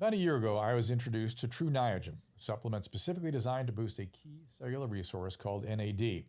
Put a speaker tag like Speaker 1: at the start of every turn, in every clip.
Speaker 1: About a year ago, I was introduced to True Niagen, a supplement specifically designed to boost a key cellular resource called NAD.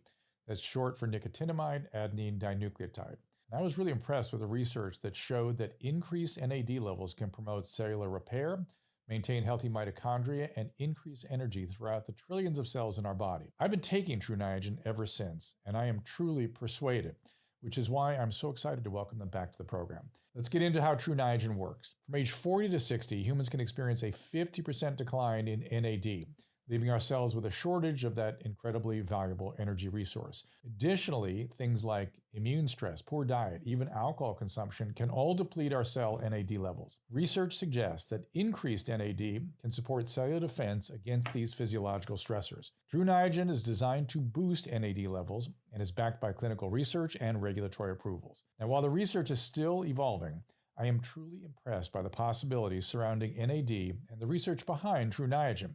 Speaker 1: That's short for nicotinamide adenine dinucleotide. And I was really impressed with the research that showed that increased NAD levels can promote cellular repair, maintain healthy mitochondria, and increase energy throughout the trillions of cells in our body. I've been taking True Niagen ever since, and I am truly persuaded, which is why I'm so excited to welcome them back to the program. Let's get into how True Niagen works. From age 40 to 60, humans can experience a 50% decline in NAD, leaving our cells with a shortage of that incredibly valuable energy resource. Additionally, things like immune stress, poor diet, even alcohol consumption can all deplete our cell NAD levels. Research suggests that increased NAD can support cellular defense against these physiological stressors. True Niagen is designed to boost NAD levels and is backed by clinical research and regulatory approvals. Now, while the research is still evolving, I am truly impressed by the possibilities surrounding NAD and the research behind True Niagen.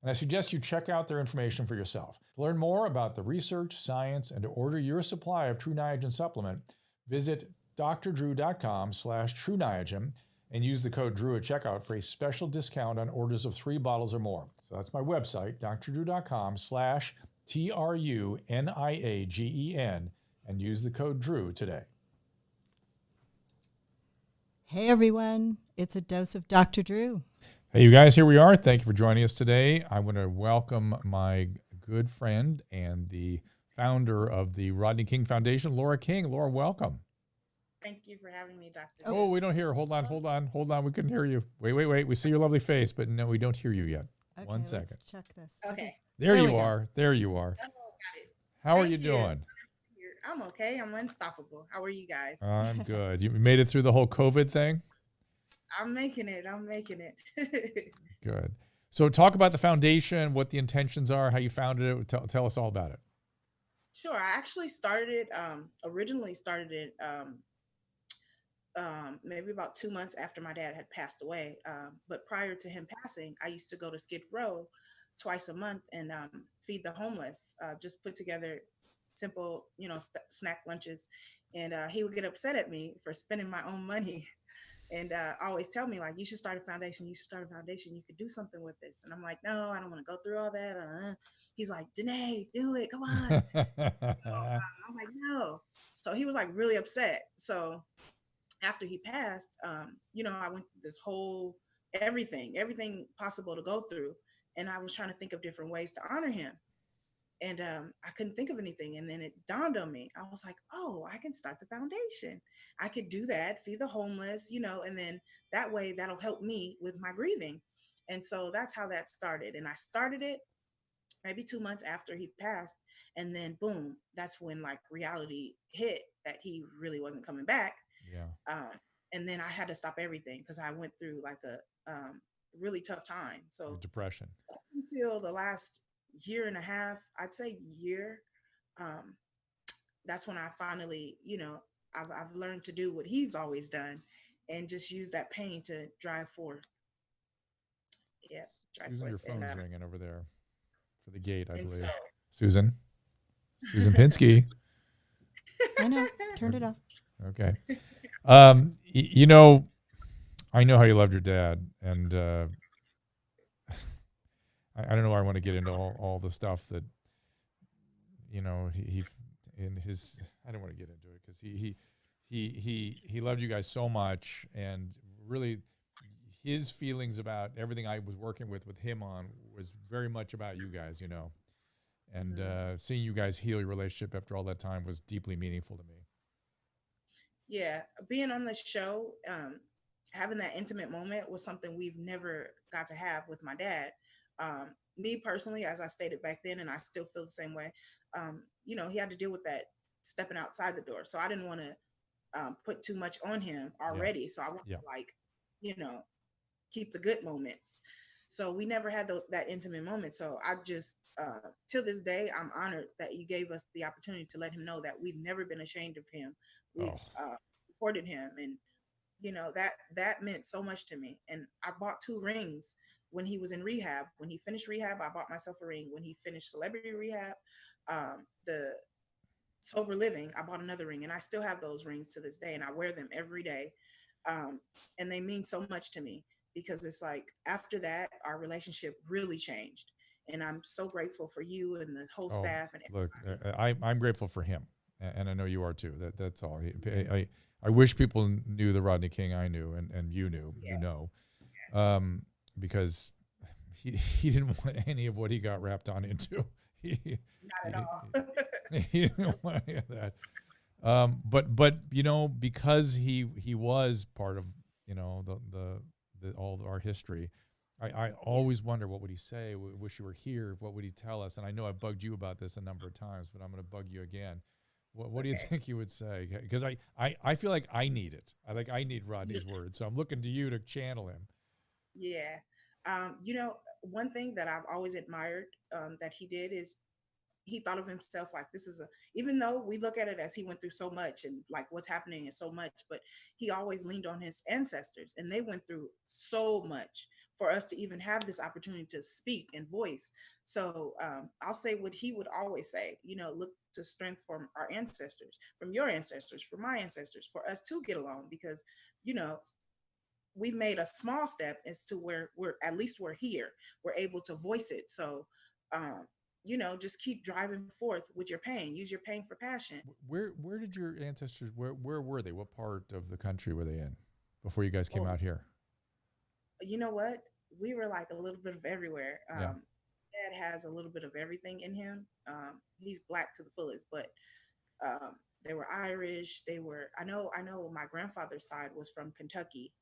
Speaker 1: And I suggest you check out their information for yourself. To learn more about the research, science, and to order your supply of True Niagen supplement, visit drdrew.com/TrueNiagen and use the code DREW at checkout for a special discount on orders of 3 bottles or more. So that's my website, drdrew.com/TRUNIAGEN, and use the code DREW today.
Speaker 2: Hey everyone, it's a dose of Dr. Drew.
Speaker 1: Hey, you guys, here we are. Thank you for joining us today. I want to welcome my good friend and the founder of the Rodney King Foundation, Lora King. Lora, welcome.
Speaker 3: Thank you for having me, Dr.
Speaker 1: Oh, we don't hear her. Hold on. We couldn't hear you. Wait. We see your lovely face, but no, we don't hear you yet.
Speaker 2: Okay,
Speaker 1: 1 second.
Speaker 2: Let's check this.
Speaker 3: Okay.
Speaker 1: There you
Speaker 2: we go.
Speaker 1: are. There you are.
Speaker 3: Oh, got it.
Speaker 1: How are
Speaker 3: Thank
Speaker 1: you doing?
Speaker 3: I'm okay. I'm unstoppable. How are you guys?
Speaker 1: I'm good. You made it through the whole COVID thing?
Speaker 3: I'm making it.
Speaker 1: Good. So talk about the foundation, what the intentions are, how you founded it. Tell us all about it.
Speaker 3: Sure. I actually originally started it maybe about 2 months after my dad had passed away. But prior to him passing, I used to go to Skid Row twice a month and feed the homeless, just put together simple, snack lunches. And he would get upset at me for spending my own money. And always tell me, like, you should start a foundation. You could do something with this. And I'm like, no, I don't want to go through all that. He's like, Danae, do it. Come on. I was like, no. So he was like really upset. So after he passed, I went through this whole everything possible to go through. And I was trying to think of different ways to honor him. And I couldn't think of anything. And then it dawned on me. I was like, oh, I can start the foundation. I could do that, feed the homeless, and then that way that'll help me with my grieving. And so that's how that started. And I started it maybe 2 months after he passed. And then boom, that's when like reality hit that he really wasn't coming back.
Speaker 1: Yeah.
Speaker 3: And then I had to stop everything because I went through like a really tough time. So
Speaker 1: depression.
Speaker 3: Up until the last year and a half, I'd say year, that's when I finally, I've learned to do what he's always done and just use that pain to drive forth. Yeah.
Speaker 1: Susan, your phone's ringing over there for the gate, I believe.
Speaker 3: So,
Speaker 1: Susan Pinsky.
Speaker 2: I know. Turned it off.
Speaker 1: Okay. I know how you loved your dad, and I don't know why I want to get into all the stuff that, he in his, I don't want to get into it because he loved you guys so much, and really his feelings about everything I was working with him on was very much about you guys, and seeing you guys heal your relationship after all that time was deeply meaningful to me.
Speaker 3: Yeah, being on the show, having that intimate moment was something we've never got to have with my dad. Me personally, as I stated back then, and I still feel the same way, he had to deal with that stepping outside the door. So I didn't want to put too much on him already. Yeah. So I want to keep the good moments. So we never had that intimate moment. So I just, till this day, I'm honored that you gave us the opportunity to let him know that we've never been ashamed of him. We've supported him. And, that meant so much to me. And I bought 2 rings when he was in rehab. When he finished rehab, I bought myself a ring. When he finished celebrity rehab, the sober living, I bought another ring. And I still have those rings to this day. And I wear them every day. And they mean so much to me. because it's like after that, our relationship really changed. And I'm so grateful for you and the whole
Speaker 1: Oh,
Speaker 3: staff and
Speaker 1: look,
Speaker 3: everybody.
Speaker 1: I'm grateful for him, and I know you are too. That's all.
Speaker 3: Yeah,
Speaker 1: I wish people knew the Rodney King I knew, and you
Speaker 3: yeah,
Speaker 1: know, um, because he didn't want any of what he got wrapped on into. He,
Speaker 3: not at
Speaker 1: he,
Speaker 3: all.
Speaker 1: he didn't want any of that. But because he was part of the all of our history, I
Speaker 3: Yeah.
Speaker 1: always wonder what would he say. Wish you were here. What would he tell us? And I know I bugged you about this a number of times, but I'm going to bug you again. What do you
Speaker 3: Okay.
Speaker 1: think he would say? Because I feel like I need it. I need
Speaker 3: Yeah.
Speaker 1: Rodney's words, so I'm looking to you to channel him.
Speaker 3: Yeah. One thing that I've always admired that he did is he thought of himself like this is a, even though we look at it as he went through so much and like what's happening is so much, but he always leaned on his ancestors and they went through so much for us to even have this opportunity to speak and voice. So I'll say what he would always say, look to strength from our ancestors, from your ancestors, from my ancestors, for us to get along, because you know we made a small step as to where we're, at least we're here, we're able to voice it. So um just keep driving forth with your pain, use your pain for passion.
Speaker 1: Where did your ancestors? Where were they? What part of the country were they in before you guys came
Speaker 3: Oh,
Speaker 1: out here?
Speaker 3: you know what, we were like a little bit of everywhere.
Speaker 1: Yeah.
Speaker 3: Dad has a little bit of everything in him. He's black to the fullest, but they were Irish, they were, I know my grandfather's side was from Kentucky.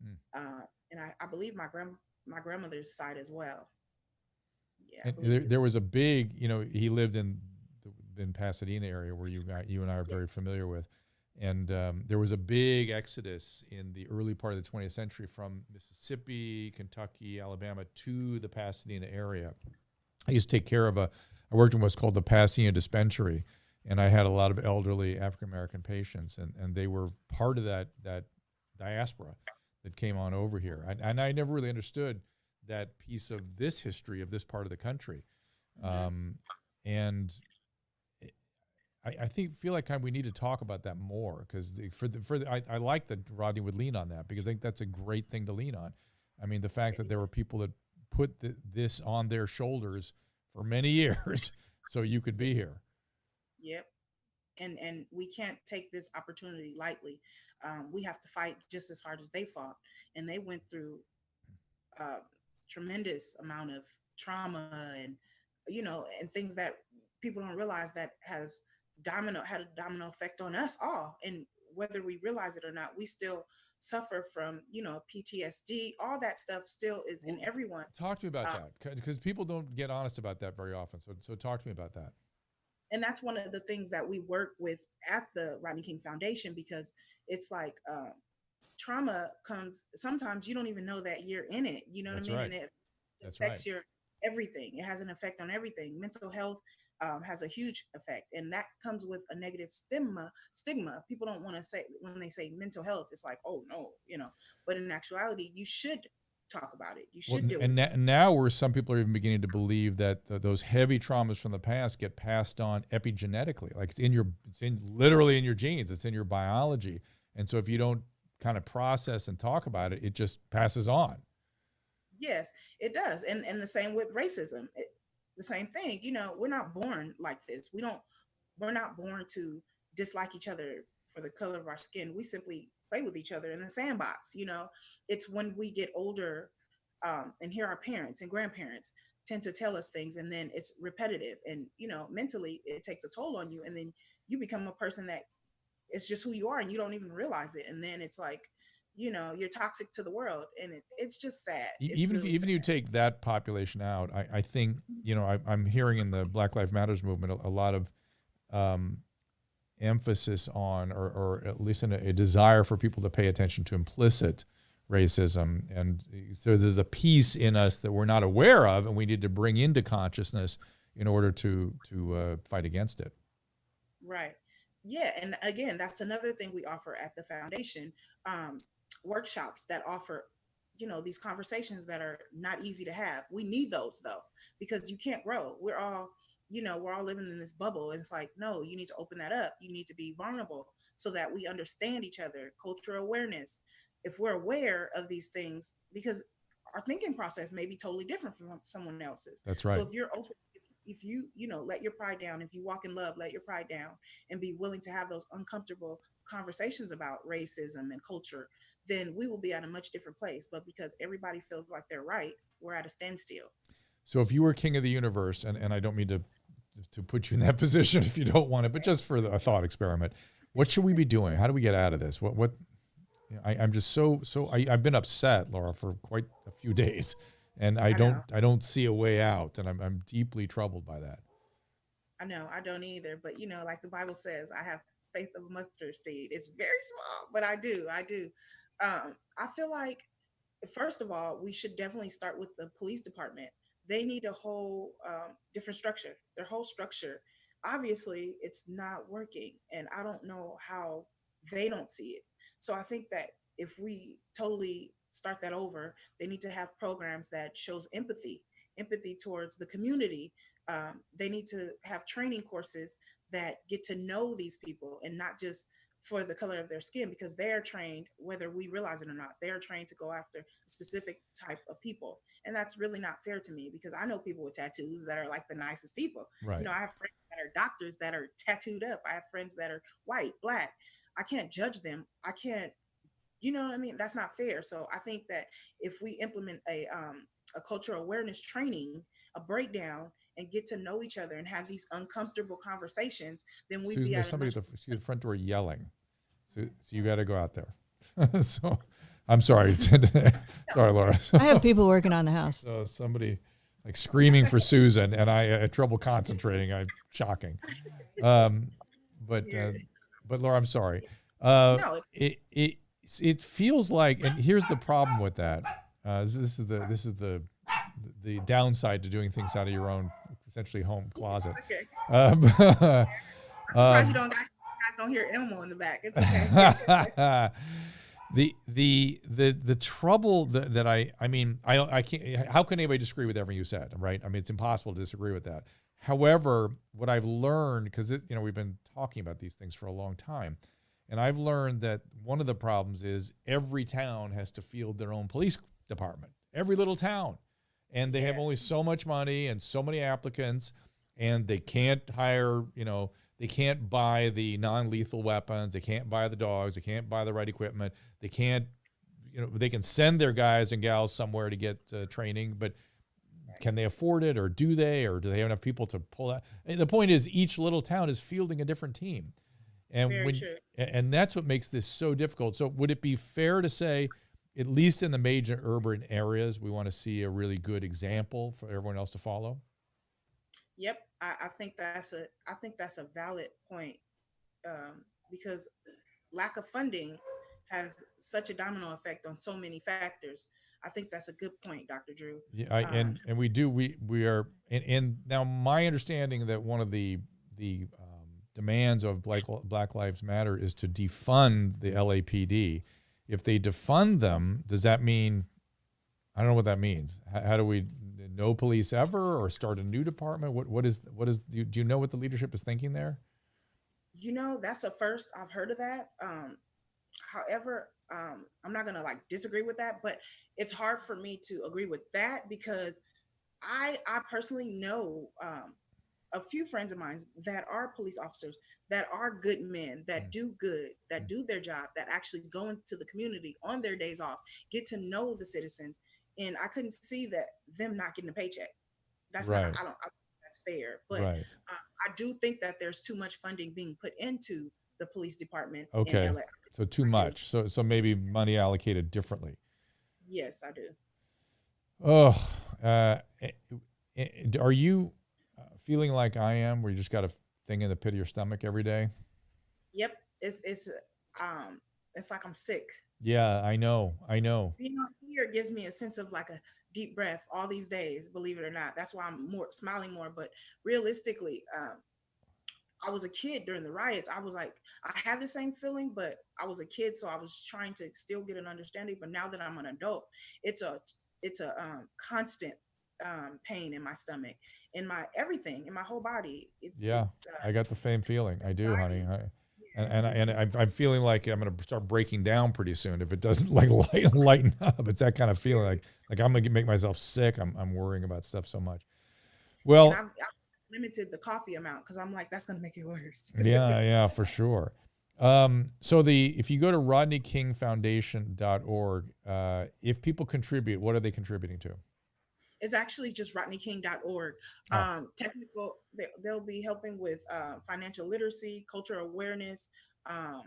Speaker 1: Mm.
Speaker 3: And I believe my grandmother's side as well. Yeah, I
Speaker 1: And
Speaker 3: believe
Speaker 1: there,
Speaker 3: he was.
Speaker 1: there was a big, he lived in Pasadena area where you and I are
Speaker 3: Yeah.
Speaker 1: very familiar with, and there was a big exodus in the early part of the 20th century from Mississippi, Kentucky, Alabama to the Pasadena area. I used to take care of I worked in what's called the Pasadena Dispensary, and I had a lot of elderly African American patients, and they were part of that diaspora that came on over here. And I never really understood that piece of this history of this part of the country.
Speaker 3: Hmm.
Speaker 1: And I think feel like we need to talk about that more because I like that Rodney would lean on that because I think that's a great thing to lean on. I mean, the fact that there were people that put this on their shoulders for many years so you could be here.
Speaker 3: Yep. And we can't take this opportunity lightly. We have to fight just as hard as they fought, and they went through uh, tremendous amount of trauma, and and things that people don't realize that has domino had a domino effect on us all. And whether we realize it or not, we still suffer from PTSD. All that stuff still is in
Speaker 1: Well,
Speaker 3: everyone.
Speaker 1: talk to me about
Speaker 3: Uh,
Speaker 1: that because people don't get honest about that very often. So talk to me about that.
Speaker 3: and that's one of the things that we work with at the Rodney King Foundation, because it's like trauma comes, sometimes you don't even know that you're in it, you know what I
Speaker 1: That's
Speaker 3: mean?
Speaker 1: right.
Speaker 3: And it
Speaker 1: That's right.
Speaker 3: affects your everything. It has an effect on everything. Mental health has a huge effect, and that comes with a negative stigma. People don't want to say, when they say mental health, it's like, oh no, but in actuality you should talk about it, you
Speaker 1: Well,
Speaker 3: should deal
Speaker 1: and
Speaker 3: with it.
Speaker 1: now where some people are even beginning to believe that those heavy traumas from the past get passed on epigenetically, like it's in literally in your genes, it's in your biology, and so if you don't kind of process and talk about it, it just passes on.
Speaker 3: Yes, it does. And the same with racism. The same thing. We're not born like this. We're not born to dislike each other for the color of our skin. We simply play with each other in the sandbox. It's when we get older, and hear our parents and grandparents tend to tell us things, and then it's repetitive, and mentally it takes a toll on you, and then you become a person that it's just who you are, and you don't even realize it, and then it's like you're toxic to the world, and it's just sad. It's
Speaker 1: Even if
Speaker 3: really
Speaker 1: even
Speaker 3: sad.
Speaker 1: you take that population out, I think I'm hearing in the Black Lives Matters movement a lot of um, emphasis on, or at least a desire for people to pay attention to implicit racism. And so there's a piece in us that we're not aware of, and we need to bring into consciousness in order to fight against it.
Speaker 3: Right. Yeah. And again, that's another thing we offer at the foundation. Um, Workshops that offer, these conversations that are not easy to have. We need those though, because you can't grow. We're all living in this bubble. And it's like, no, you need to open that up. You need to be vulnerable so that we understand each other, cultural awareness. if we're aware of these things, because our thinking process may be totally different from someone else's.
Speaker 1: That's
Speaker 3: So
Speaker 1: right.
Speaker 3: if you're open, if you, let your pride down, if you walk in love, let your pride down, and be willing to have those uncomfortable conversations about racism and culture, then we will be at a much different place. But because everybody feels like they're right, we're at a standstill.
Speaker 1: So if you were king of the universe, and I don't mean to put you in that position if you don't want it, but just for a thought experiment, what should we be doing? How do we get out of this? What I'm just I've been upset, Laura, for quite a few days, and
Speaker 3: I know.
Speaker 1: I don't see a way out, and I'm deeply troubled by that.
Speaker 3: I know. I don't either. But like the Bible says, I have faith of a mustard seed. It's very small, but I do. I do. I feel like, first of all, we should definitely start with the police department. They need a whole different structure. Their whole structure, obviously, it's not working, and I don't know how they don't see it. So I think that if we totally start that over, they need to have programs that shows empathy towards the community. They need to have training courses that get to know these people, and not just for the color of their skin, because they're trained, whether we realize it or not, they're trained to go after a specific type of people. And that's really not fair to me, because I know people with tattoos that are like the nicest people.
Speaker 1: Right.
Speaker 3: I have friends that are doctors that are tattooed up. I have friends that are white, black. I can't judge them. I can't, you know what I mean? That's not fair. So I think that if we implement a cultural awareness training, a breakdown, and get to know each other and have these uncomfortable conversations, then we'd
Speaker 1: Susan,
Speaker 3: be
Speaker 1: there's
Speaker 3: at a
Speaker 1: somebody
Speaker 3: much.
Speaker 1: at the front door yelling, so you got to go out there. So I'm sorry. Sorry, Laura.
Speaker 2: I have people working on the house.
Speaker 1: So somebody like screaming for Susan, and I had trouble concentrating. Shocking. But Laura, I'm sorry.
Speaker 3: No,
Speaker 1: It feels like, and here's the problem with that. This is the downside to doing things out of your own essentially home closet.
Speaker 3: okay.
Speaker 1: Um,
Speaker 3: I'm surprised you don't guys don't hear Elmo in the back. It's okay.
Speaker 1: the trouble that I can't. How can anybody disagree with everything you said? Right? I mean, it's impossible to disagree with that. However, what I've learned, because we've been talking about these things for a long time, and I've learned that one of the problems is every town has to field their own police department. Every little town, and they have only so much money and so many applicants, and they can't hire. They can't buy the non-lethal weapons. They can't buy the dogs. They can't buy the right equipment. They can't, they can send their guys and gals somewhere to get training, but can they afford it, or do they have enough people to pull that? And the point is, each little town is fielding a different team. And
Speaker 3: Very true.
Speaker 1: And that's what makes this so difficult. So would it be fair to say, at least in the major urban areas, we want to see a really good example for everyone else to follow?
Speaker 3: Yep, I think that's a valid point, because lack of funding has such a domino effect on so many factors. I think that's a good point, Dr. Drew.
Speaker 1: Yeah, and we are, and now my understanding that one of the demands of Black Lives Matter is to defund the LAPD. If they defund them, does that mean, I don't know what that means. How do we, no police ever, or start a new department? What is do you know what the leadership is thinking there?
Speaker 3: That's the first I've heard of that. However, I'm not gonna disagree with that, but it's hard for me to agree with that, because I personally know a few friends of mine that are police officers, that are good men, that do good, that do their job, that actually go into the community on their days off, get to know the citizens, and I couldn't see that them not getting a paycheck. That's not.
Speaker 1: Right.
Speaker 3: I don't think that's fair. But
Speaker 1: Right.
Speaker 3: I do think that there's too much funding being put into the police department in
Speaker 1: Okay.
Speaker 3: LA.
Speaker 1: So too much. So maybe money allocated differently.
Speaker 3: Yes, I do.
Speaker 1: Oh, are you feeling like I am, where you just got a thing in the pit of your stomach every day?
Speaker 3: Yep. It's like I'm sick.
Speaker 1: Yeah, I know.
Speaker 3: Being on here gives me a sense of like a deep breath all these days, believe it or not. That's why I'm more smiling more. But realistically, I was a kid during the riots. I was like, I had the same feeling, but I was a kid, so I was trying to still get an understanding. But now that I'm an adult, it's a constant pain in my stomach, in my everything, in my whole body.
Speaker 1: Yeah, I got the same feeling. I do, honey. I'm feeling like I'm going to start breaking down pretty soon if it doesn't like lighten up. It's that kind of feeling like I'm going to make myself sick. I'm worrying about stuff so much.
Speaker 3: And
Speaker 1: Well,
Speaker 3: I've limited the coffee amount because I'm like, that's going to make it worse.
Speaker 1: yeah, for sure. So if you go to rodneykingfoundation.org, if people contribute, what are they contributing to?
Speaker 3: It's actually just rodneyking.org.
Speaker 1: Oh,
Speaker 3: They'll be helping with financial literacy, cultural awareness, um,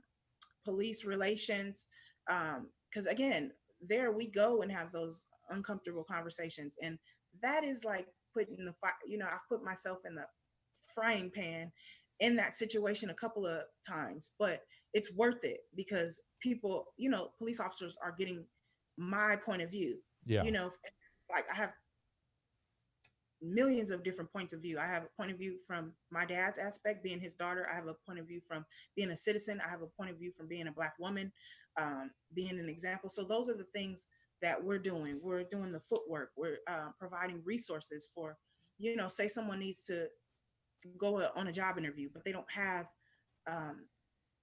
Speaker 3: police relations. Because again, there we go and have those uncomfortable conversations. And that is like putting the fire, I've put myself in the frying pan in that situation a couple of times, but it's worth it because people, police officers are getting my point of view.
Speaker 1: yeah.
Speaker 3: Like I have millions of different points of view. I have a point of view from my dad's aspect, being his daughter. I have a point of view from being a citizen. I have a point of view from being a Black woman, being an example. So those are the things that we're doing. We're doing the footwork. We're providing resources for, say someone needs to go on a job interview, but they don't have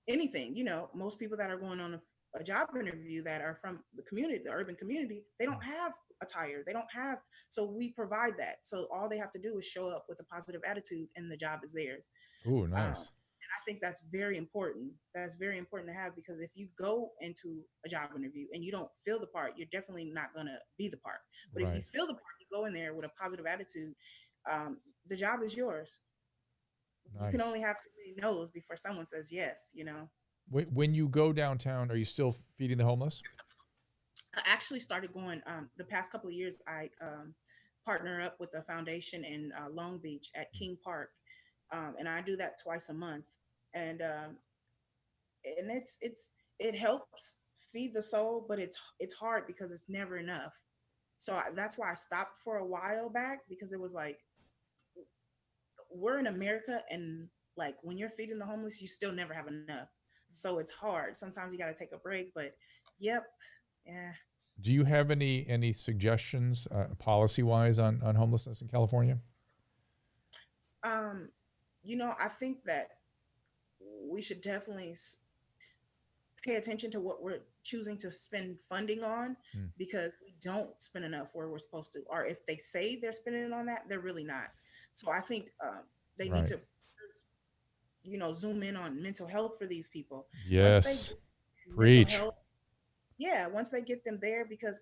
Speaker 3: anything. Most people that are going on a job interview that are from the community, the urban community, they don't have attire. They don't have, so we provide that. So all they have to do is show up with a positive attitude and the job is theirs.
Speaker 1: Ooh,
Speaker 3: And
Speaker 1: nice.
Speaker 3: I think that's very important. That's very important to have because if you go into a job interview and you don't feel the part, you're definitely not going to be the part. But if you
Speaker 1: Right.
Speaker 3: feel the part, you go in there with a positive attitude, the job is yours. You can
Speaker 1: Nice.
Speaker 3: only have so many no's before someone says yes.
Speaker 1: When you go downtown, are you still feeding the homeless?
Speaker 3: I actually started going the past couple of years. I partner up with a foundation in Long Beach at King Park, and I do that twice a month. And it helps feed the soul, but it's hard because it's never enough. So that's why I stopped for a while back because it was like we're in America, and like when you're feeding the homeless, you still never have enough. So it's hard. Sometimes you got to take a break, but yep, yeah.
Speaker 1: Do you have any suggestions policy wise on homelessness in California?
Speaker 3: Um, I think that we should definitely pay attention to what we're choosing to spend funding on
Speaker 1: Mm,
Speaker 3: because we don't spend enough where we're supposed to. Or if they say they're spending it on that, they're really not. So I think they need
Speaker 1: right.
Speaker 3: to, zoom in on mental health for these people. Once they
Speaker 1: Yes.
Speaker 3: get mental
Speaker 1: Preach.
Speaker 3: health, yeah, once they get them there, because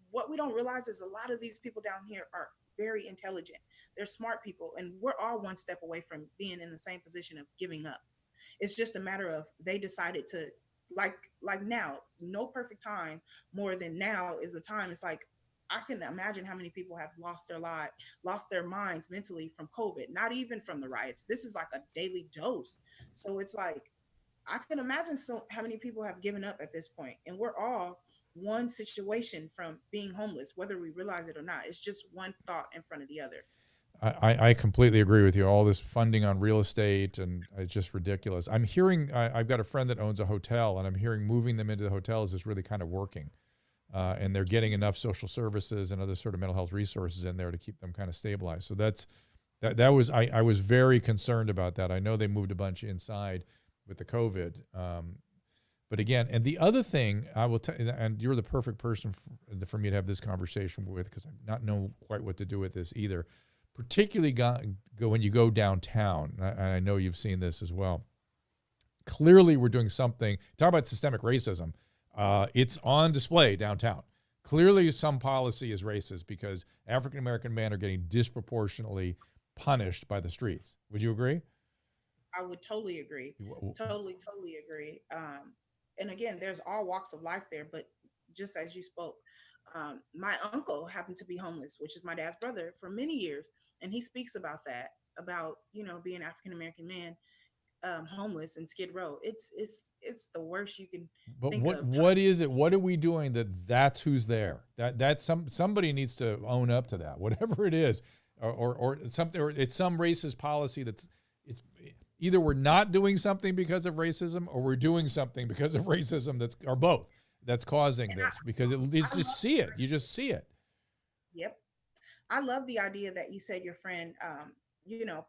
Speaker 3: what we don't realize is a lot of these people down here are very intelligent. They're smart people, and we're all one step away from being in the same position of giving up. It's just a matter of they decided to like now, no perfect time more than now is the time. It's like I can imagine how many people have lost their minds mentally from COVID, not even from the riots. This is like a daily dose. So it's like I can imagine how many people have given up at this point, and we're all one situation from being homeless, whether we realize it or not. It's just one thought in front of the other.
Speaker 1: I completely agree with you. All this funding on real estate and it's just ridiculous. I'm hearing I've got a friend that owns a hotel, and I'm hearing moving them into the hotels is really kind of working, and they're getting enough social services and other sort of mental health resources in there to keep them kind of stabilized. So that was I was very concerned about that. I know they moved a bunch inside with the COVID. But again, and the other thing I will tell you, and you're the perfect person for me to have this conversation with because I not know quite what to do with this either. Particularly when you go downtown, and I know you've seen this as well. Clearly, we're doing something. Talk about systemic racism. It's on display downtown. Clearly, some policy is racist because African American men are getting disproportionately punished by the streets. Would you agree?
Speaker 3: I would totally agree. Totally agree. And again, there's all walks of life there, but just as you spoke, my uncle happened to be homeless, which is my dad's brother, for many years, and he speaks about that, about being African American man, homeless in Skid Row. It's the worst you can
Speaker 1: But
Speaker 3: think
Speaker 1: what
Speaker 3: of.
Speaker 1: what is it? What are we doing that's who's there? That's somebody needs to own up to that, whatever it is, or something. Or it's some racist policy it's either we're not doing something because of racism, or we're doing something because of racism or both that's causing
Speaker 3: And
Speaker 1: this. Because it's
Speaker 3: I
Speaker 1: just
Speaker 3: love,
Speaker 1: see it. You just see it.
Speaker 3: yep, I love the idea that you said your friend,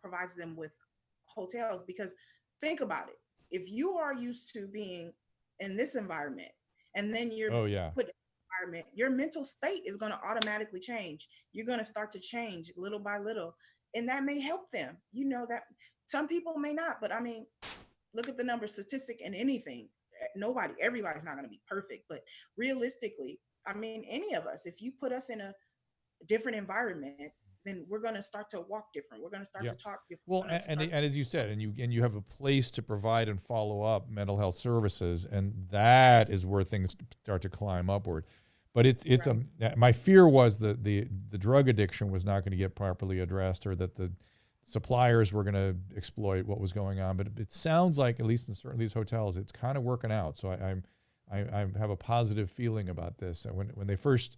Speaker 3: provides them with hotels because think about it. if you are used to being in this environment and then you're
Speaker 1: Oh yeah.
Speaker 3: put in this environment, your mental state is going to automatically change. You're going to start to change little by little, and that may help them. You know that some people may not, but I mean, look at the number statistic in anything. Everybody's not going to be perfect, but realistically, I mean, any of us, if you put us in a different environment, then we're going to start to walk different. We're going to start
Speaker 1: Yeah.
Speaker 3: to talk different.
Speaker 1: Well, and as you said, and you have a place to provide and follow up mental health services, and that is where things start to climb upward. But it's
Speaker 3: Right.
Speaker 1: my fear was that the drug addiction was not going to get properly addressed, or that the suppliers were going to exploit what was going on. But it sounds like, at least in certain of these hotels, it's kind of working out. So I have a positive feeling about this. And when they first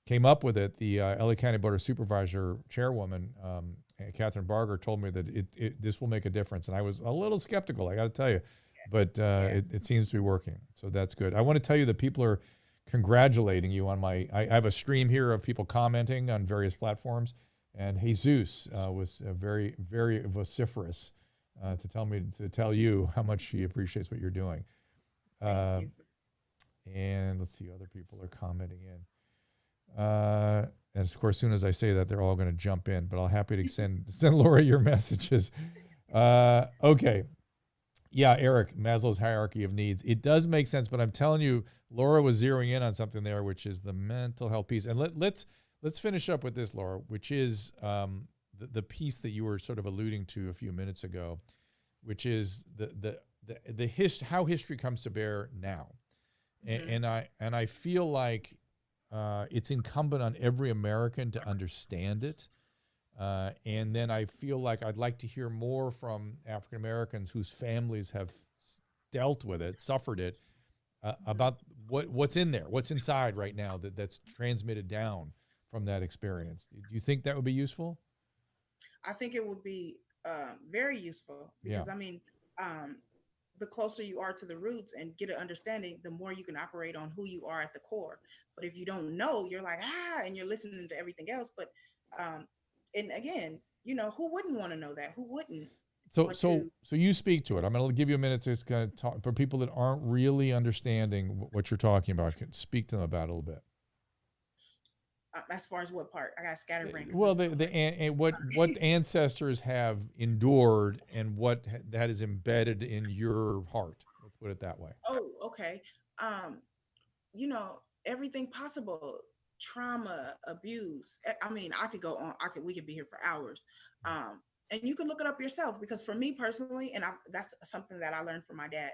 Speaker 1: came up with it, the LA County Board of Supervisor chairwoman, Catherine Barger, told me that this will make a difference. And I was a little skeptical, I got to tell you, but it seems to be working. So that's good. I want to tell you that people are congratulating you on I have a stream here of people commenting on various platforms. And Jesus was very, very vociferous to tell you how much he appreciates what you're doing.
Speaker 3: Thank you, sir.
Speaker 1: And let's see, other people are commenting in. And of course, as soon as I say that, they're all going to jump in. But I'll happy to send Lora your messages. Okay. Yeah, Eric, Maslow's hierarchy of needs. It does make sense, but I'm telling you, Lora was zeroing in on something there, which is the mental health piece. And let's finish up with this, Lora, which is the piece that you were sort of alluding to a few minutes ago, which is how history comes to bear now.
Speaker 3: Mm-hmm.
Speaker 1: And I feel like it's incumbent on every American to understand it. And then I feel like I'd like to hear more from African Americans whose families have dealt with it, suffered it, about what's in there, what's inside right now that's transmitted down from that experience. Do you think that would be useful?
Speaker 3: I think it would be very useful because,
Speaker 1: Yeah.
Speaker 3: I mean, the closer you are to the roots and get an understanding, the more you can operate on who you are at the core. But if you don't know, you're like, and you're listening to everything else. But, and again, who wouldn't want to know that? Who wouldn't want
Speaker 1: So
Speaker 3: to?
Speaker 1: you speak to it. I'm going to give you a minute to kind of talk for people that aren't really understanding what you're talking about. Speak to them about it a little bit.
Speaker 3: As far as what part? I got scatterbrained.
Speaker 1: Well, what ancestors have endured and what that is embedded in your heart. Let's put it that way.
Speaker 3: Oh, okay. Um, everything possible, trauma, abuse. I mean, I could go on. We could be here for hours. And you can look it up yourself, because for me personally, and that's something that I learned from my dad.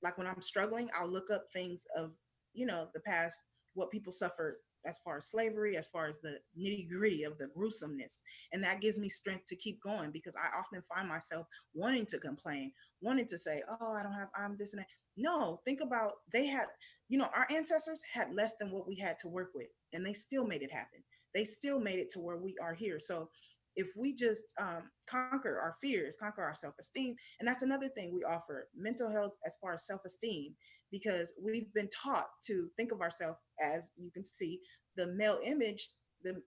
Speaker 3: Like when I'm struggling, I'll look up things of, the past, what people suffered as far as slavery, as far as the nitty gritty of the gruesomeness. And that gives me strength to keep going, because I often find myself wanting to complain, wanting to say, oh, I'm this and that. No, think about, our ancestors had less than what we had to work with, and they still made it happen. They still made it to where we are here. So if we just conquer our fears, conquer our self-esteem, and that's another thing we offer, mental health as far as self-esteem, because we've been taught to think of ourselves, as you can see, the male image, the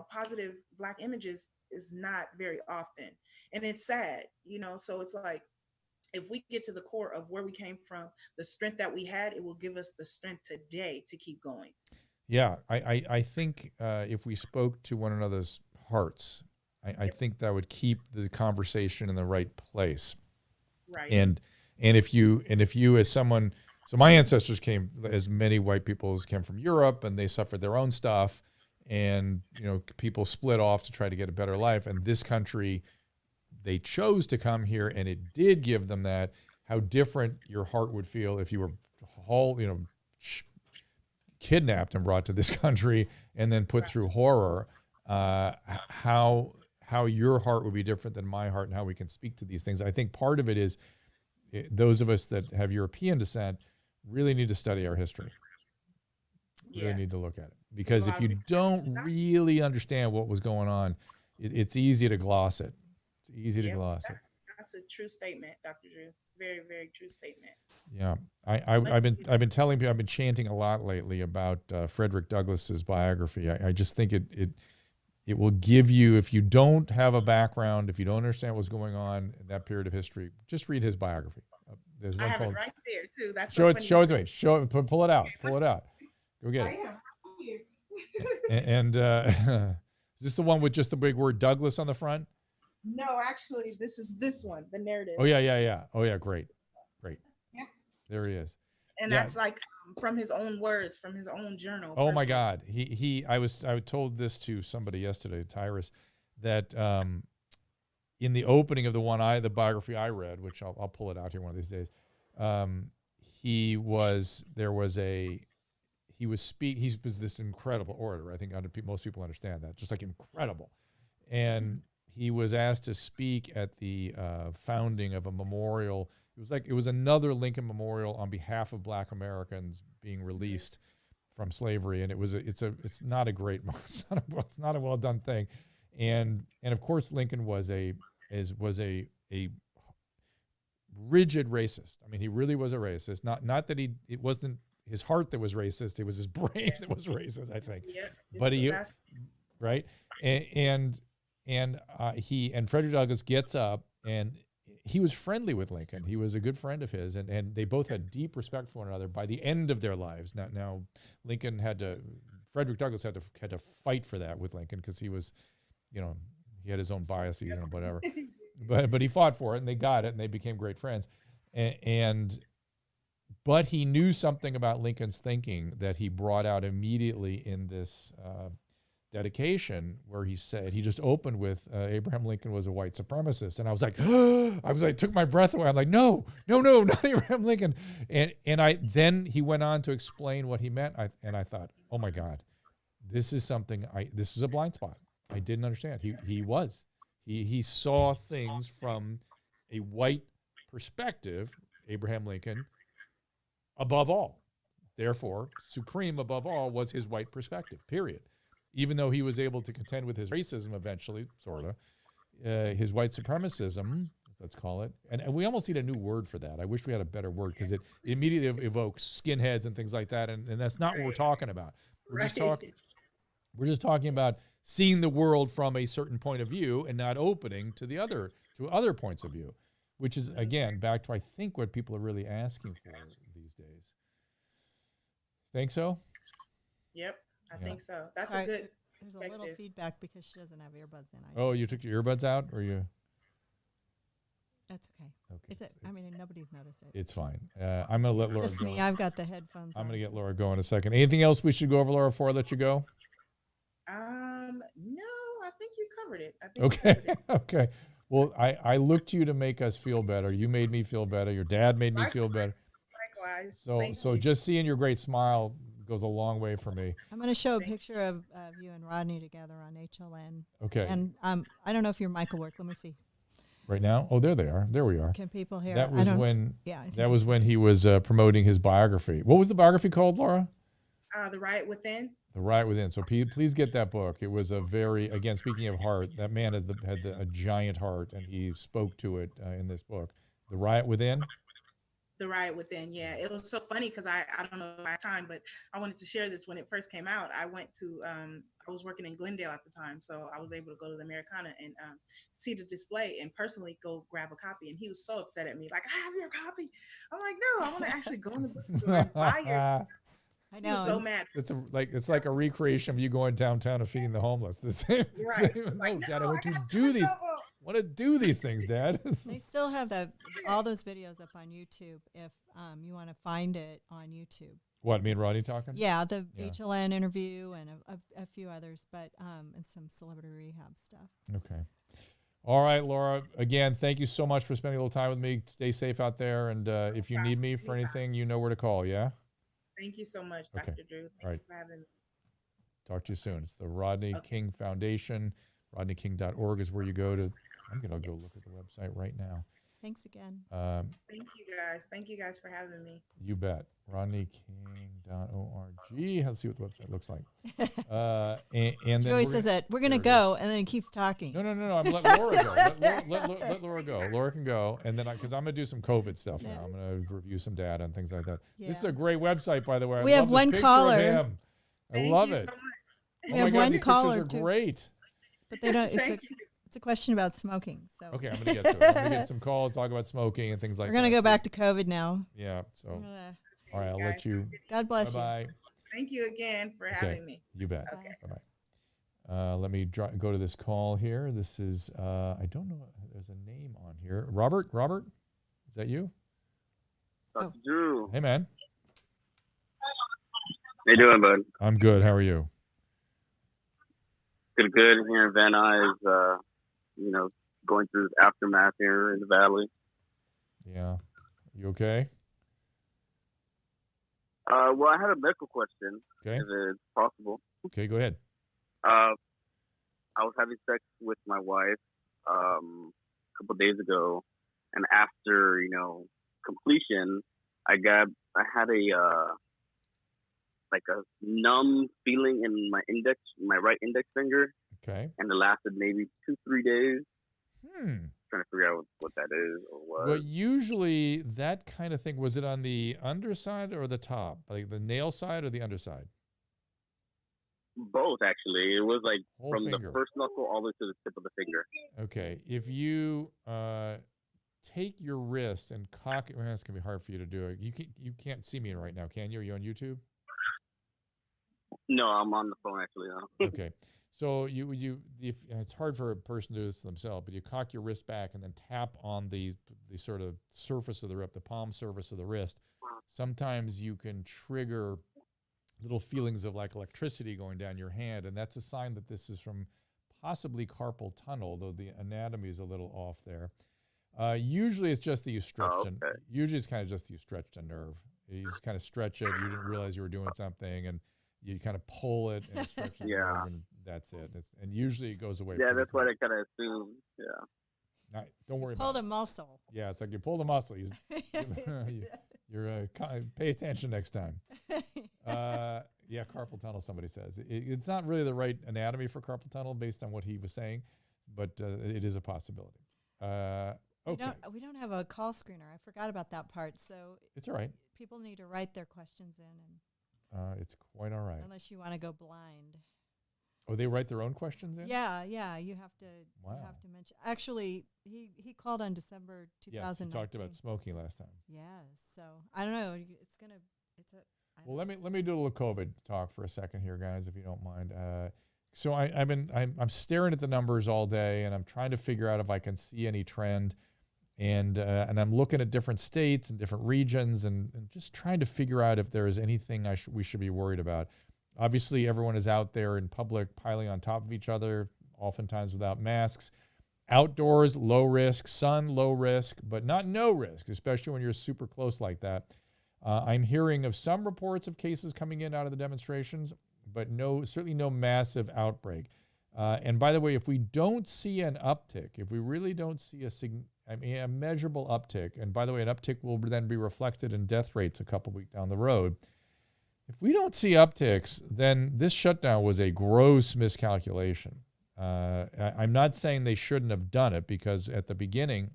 Speaker 3: positive Black images is not very often, and it's sad, so it's like, if we get to the core of where we came from, the strength that we had, it will give us the strength today to keep going.
Speaker 1: Yeah, I think if we spoke to one another's hearts, I think that would keep the conversation in the right place.
Speaker 3: Right.
Speaker 1: And if you as someone, so my ancestors came, as many white people as came from Europe, and they suffered their own stuff, and people split off to try to get a better life. And this country, they chose to come here, and it did give them that. How different your heart would feel if you were kidnapped and brought to this country and then put through horror. How your heart would be different than my heart, and how we can speak to these things. I think part of it is those of us that have European descent really need to study our history. Really need to look at it, because if you don't really understand what was going on, it's easy to gloss it. It's easy to gloss it.
Speaker 3: That's a true statement, Dr. Drew. Very, very true statement.
Speaker 1: Yeah, I've been telling people, I've been chanting a lot lately about Frederick Douglass's biography. I just think it will give you, if you don't have a background, if you don't understand what's going on in that period of history, just read his biography. There's
Speaker 3: I
Speaker 1: one
Speaker 3: have it
Speaker 1: called.
Speaker 3: right there too. That's
Speaker 1: Show
Speaker 3: so
Speaker 1: it.
Speaker 3: funny.
Speaker 1: Show
Speaker 3: you
Speaker 1: it to
Speaker 3: said-
Speaker 1: me. Show it. Pull it out. Pull it out. Go get
Speaker 3: I
Speaker 1: it.
Speaker 3: am here.
Speaker 1: And is this the one with just the big word Douglas on the front?
Speaker 3: No, actually, this is this one, the narrative.
Speaker 1: Oh yeah. Oh yeah, great.
Speaker 3: Yeah.
Speaker 1: There he is.
Speaker 3: And
Speaker 1: Yeah.
Speaker 3: that's like from his own words, from his own journal.
Speaker 1: Oh my
Speaker 3: personally.
Speaker 1: God. I told this to somebody yesterday, Tyrus, that in the opening of the biography I read, which I'll pull it out here one of these days. He was this incredible orator. I think most people understand that, just like incredible. And he was asked to speak at the founding of a memorial. It was another Lincoln Memorial on behalf of Black Americans being released from slavery, and it's not a great, it's not a well done thing, and of course Lincoln was a rigid racist. I mean, he really was a racist. Not that it wasn't his heart that was racist; it was his brain that was racist, I think.
Speaker 3: Yeah,
Speaker 1: But right, and Frederick Douglass gets up, and he was friendly with Lincoln. He was a good friend of his, and they both had deep respect for one another by the end of their lives. Now Frederick Douglass had to fight for that with Lincoln because he was, he had his own biases and whatever. But he fought for it, and they got it, and they became great friends. But he knew something about Lincoln's thinking that he brought out immediately in this dedication, where he just opened with Abraham Lincoln was a white supremacist, and I was like, took my breath away. I'm like, no, not Abraham Lincoln. Then he went on to explain what he meant, and I thought, oh my God, this is a blind spot. I didn't understand. He saw things from a white perspective, Abraham Lincoln, above all. Therefore, supreme above all was his white perspective, period. Even though he was able to contend with his racism eventually, sort of, his white supremacism, let's call it. And we almost need a new word for that. I wish we had a better word, because it immediately evokes skinheads and things like that. And that's not what we're talking about. We're just talking about seeing the world from a certain point of view and not opening to other points of view, which is, again, back to, I think, what people are really asking for these days. Think so?
Speaker 3: Yep, I think so. That's
Speaker 2: Sorry,
Speaker 3: a good
Speaker 2: There's a
Speaker 3: perspective.
Speaker 2: little feedback because she doesn't have earbuds in.
Speaker 1: Oh, you took your earbuds out, or you?
Speaker 2: That's okay.
Speaker 1: Okay.
Speaker 2: Nobody's noticed it.
Speaker 1: It's fine. I'm going to let Laura
Speaker 2: Just
Speaker 1: go.
Speaker 2: me. I've got the headphones
Speaker 1: I'm
Speaker 2: on.
Speaker 1: going to get Laura go in a second. Anything else we should go over, Laura, before I let you go?
Speaker 3: No, I think you covered it.
Speaker 1: Okay. Okay. Well, I looked to you to make us feel better. You made me feel better. Your dad made me feel better.
Speaker 3: Likewise.
Speaker 1: So just seeing your great smile goes a long way for me.
Speaker 2: I'm going to show a picture of you and Rodney together on HLN.
Speaker 1: Okay.
Speaker 2: And I don't know if your mic will work. Let me see.
Speaker 1: Right now? Oh, there they are. There we are.
Speaker 2: Can people hear?
Speaker 1: That was when.
Speaker 2: Yeah. I think
Speaker 1: That was when he was promoting his biography. What was the biography called, Laura?
Speaker 3: The Riot Within.
Speaker 1: The Riot Within. So please get that book. It was a very, again, speaking of heart, that man had a giant heart, and he spoke to it in this book. The Riot Within.
Speaker 3: The Riot Within, yeah. It was so funny because I don't know my time, but I wanted to share this. When it first came out, I went to, I was working in Glendale at the time, so I was able to go to the Americana and see the display and personally go grab a copy. And he was so upset at me, like, I have your copy. I'm like, no, I want to actually go in the bookstore and buy your.
Speaker 2: I
Speaker 3: He was
Speaker 2: know.
Speaker 3: so mad.
Speaker 1: It's like a recreation of you going downtown and feeding the homeless. The same.
Speaker 3: Right.
Speaker 1: Same.
Speaker 3: Like,
Speaker 1: No, Dad, I
Speaker 3: no,
Speaker 1: want
Speaker 3: I
Speaker 1: to
Speaker 3: got
Speaker 1: do
Speaker 3: to
Speaker 1: these.
Speaker 3: shovel.
Speaker 1: Want to do these things, Dad.
Speaker 2: They still have all those videos up on YouTube if you want to find it on YouTube.
Speaker 1: What, me and Rodney talking?
Speaker 2: Yeah, the
Speaker 1: Yeah.
Speaker 2: HLN interview and a few others, but and some celebrity rehab stuff.
Speaker 1: Okay. All right, Laura. Again, thank you so much for spending a little time with me. Stay safe out there. And if you need me for anything, you know where to call, yeah?
Speaker 3: Thank you so much,
Speaker 1: Okay.
Speaker 3: Dr. Drew. Thank
Speaker 1: All right.
Speaker 3: you for having me.
Speaker 1: Talk to you soon. It's the Rodney King Foundation. RodneyKing.org is where you go to. I'm going to go look at the website right now.
Speaker 2: Thanks again.
Speaker 3: Thank you guys. Thank you guys for having me.
Speaker 1: You bet. RodneyKing.org. Let's see what the website looks like. And then
Speaker 2: Joey
Speaker 1: we're
Speaker 2: says
Speaker 1: gonna-
Speaker 2: that we're going to
Speaker 1: there it
Speaker 2: go, and then he keeps talking.
Speaker 1: No. I'm let Laura go. Let Laura go. Laura can go, and then because I'm gonna do some COVID stuff now. I'm gonna review some data and things like that. This is
Speaker 2: Yeah.
Speaker 1: a great website, by the way.
Speaker 2: We
Speaker 1: I
Speaker 2: have
Speaker 1: love this
Speaker 2: one
Speaker 1: picture of
Speaker 2: caller.
Speaker 1: him. I
Speaker 3: Thank
Speaker 1: love
Speaker 3: you
Speaker 1: it.
Speaker 3: so much.
Speaker 1: Oh
Speaker 2: We
Speaker 1: my
Speaker 2: have
Speaker 1: God,
Speaker 2: one
Speaker 1: these
Speaker 2: caller,
Speaker 1: pictures are
Speaker 2: too.
Speaker 1: great.
Speaker 2: But they don't.
Speaker 3: Thank you.
Speaker 2: It's a question about smoking. So
Speaker 1: Okay, I'm going to get to it. I'm going to get some calls, talk about smoking and things like that.
Speaker 2: we're going to go back to COVID now.
Speaker 1: Yeah, so,
Speaker 2: Uh,
Speaker 1: all right, I'll let you.
Speaker 2: God bless you.
Speaker 1: Bye-bye.
Speaker 3: Thank you again for
Speaker 1: Okay,
Speaker 3: having me.
Speaker 1: you bet.
Speaker 3: Okay.
Speaker 1: Bye-bye. Let me go to this call here. This is, I don't know, there's a name on here. Robert, is that you?
Speaker 4: Dr. Drew.
Speaker 1: Hey, man.
Speaker 4: How you doing, bud?
Speaker 1: I'm good. How are you?
Speaker 4: Good here in Van Nuys, going through this aftermath here in the valley.
Speaker 1: Yeah. You okay?
Speaker 4: Well, I had a medical question,
Speaker 1: Okay.
Speaker 4: if it's possible.
Speaker 1: Okay, go ahead.
Speaker 4: I was having sex with my wife a couple of days ago, and after, completion, I had a numb feeling in my right index finger,
Speaker 1: Okay.
Speaker 4: and it lasted maybe 2-3 days.
Speaker 1: Hmm.
Speaker 4: Trying to figure out what that is or what.
Speaker 1: Well, usually that kind of thing, was it on the underside or the top? Like the nail side or the underside?
Speaker 4: Both, actually. It was like
Speaker 1: Whole
Speaker 4: from
Speaker 1: finger.
Speaker 4: the first knuckle all the way to the tip of the finger.
Speaker 1: Okay. If you take your wrist and cock it, well, it's going to be hard for you to do it. You can't see me right now, can you? Are you on YouTube?
Speaker 4: No, I'm on the phone actually now.
Speaker 1: Okay. So if it's hard for a person to do this themselves, but you cock your wrist back and then tap on the sort of surface of the wrist, the palm surface of the wrist. Sometimes you can trigger little feelings of like electricity going down your hand, and that's a sign that this is from possibly carpal tunnel, though the anatomy is a little off there. Usually it's just that you stretched. Usually it's kind of just that you stretched a nerve. You just kind of stretch it. You didn't realize you were doing something, and you kind of pull it and it stretches the nerve, and that's it. And usually it goes away.
Speaker 4: Yeah, that's
Speaker 1: quick.
Speaker 4: what I kind of assumed. Yeah.
Speaker 1: Don't worry
Speaker 2: Pulled
Speaker 1: about
Speaker 2: a muscle.
Speaker 1: Yeah, it's like you pulled a muscle. You're pay attention next time. Yeah, carpal tunnel, somebody says. It's not really the right anatomy for carpal tunnel based on what he was saying, but it is a possibility. Okay.
Speaker 2: We don't have a call screener. I forgot about that part. So
Speaker 1: it's all right.
Speaker 2: People need to write their questions in, and
Speaker 1: it's quite all right.
Speaker 2: unless you want to go blind.
Speaker 1: Oh, they write their own questions in?
Speaker 2: Yeah. You have to.
Speaker 1: Wow.
Speaker 2: You have to mention. Actually, he called on December 2019.
Speaker 1: Yes, he talked about smoking last time.
Speaker 2: Yes. So I don't know.
Speaker 1: Well, let me do a little COVID talk for a second here, guys, if you don't mind. So I'm staring at the numbers all day, and I'm trying to figure out if I can see any trend, and I'm looking at different states and different regions, and just trying to figure out if there is anything we should be worried about. Obviously, everyone is out there in public, piling on top of each other, oftentimes without masks. Outdoors, low risk. Sun, low risk, but not no risk, especially when you're super close like that. I'm hearing of some reports of cases coming in out of the demonstrations, but certainly no massive outbreak. And by the way, if we don't see an uptick, if we really don't see a measurable uptick, and by the way, an uptick will then be reflected in death rates a couple weeks down the road. If we don't see upticks, then this shutdown was a gross miscalculation. I'm not saying they shouldn't have done it, because at the beginning,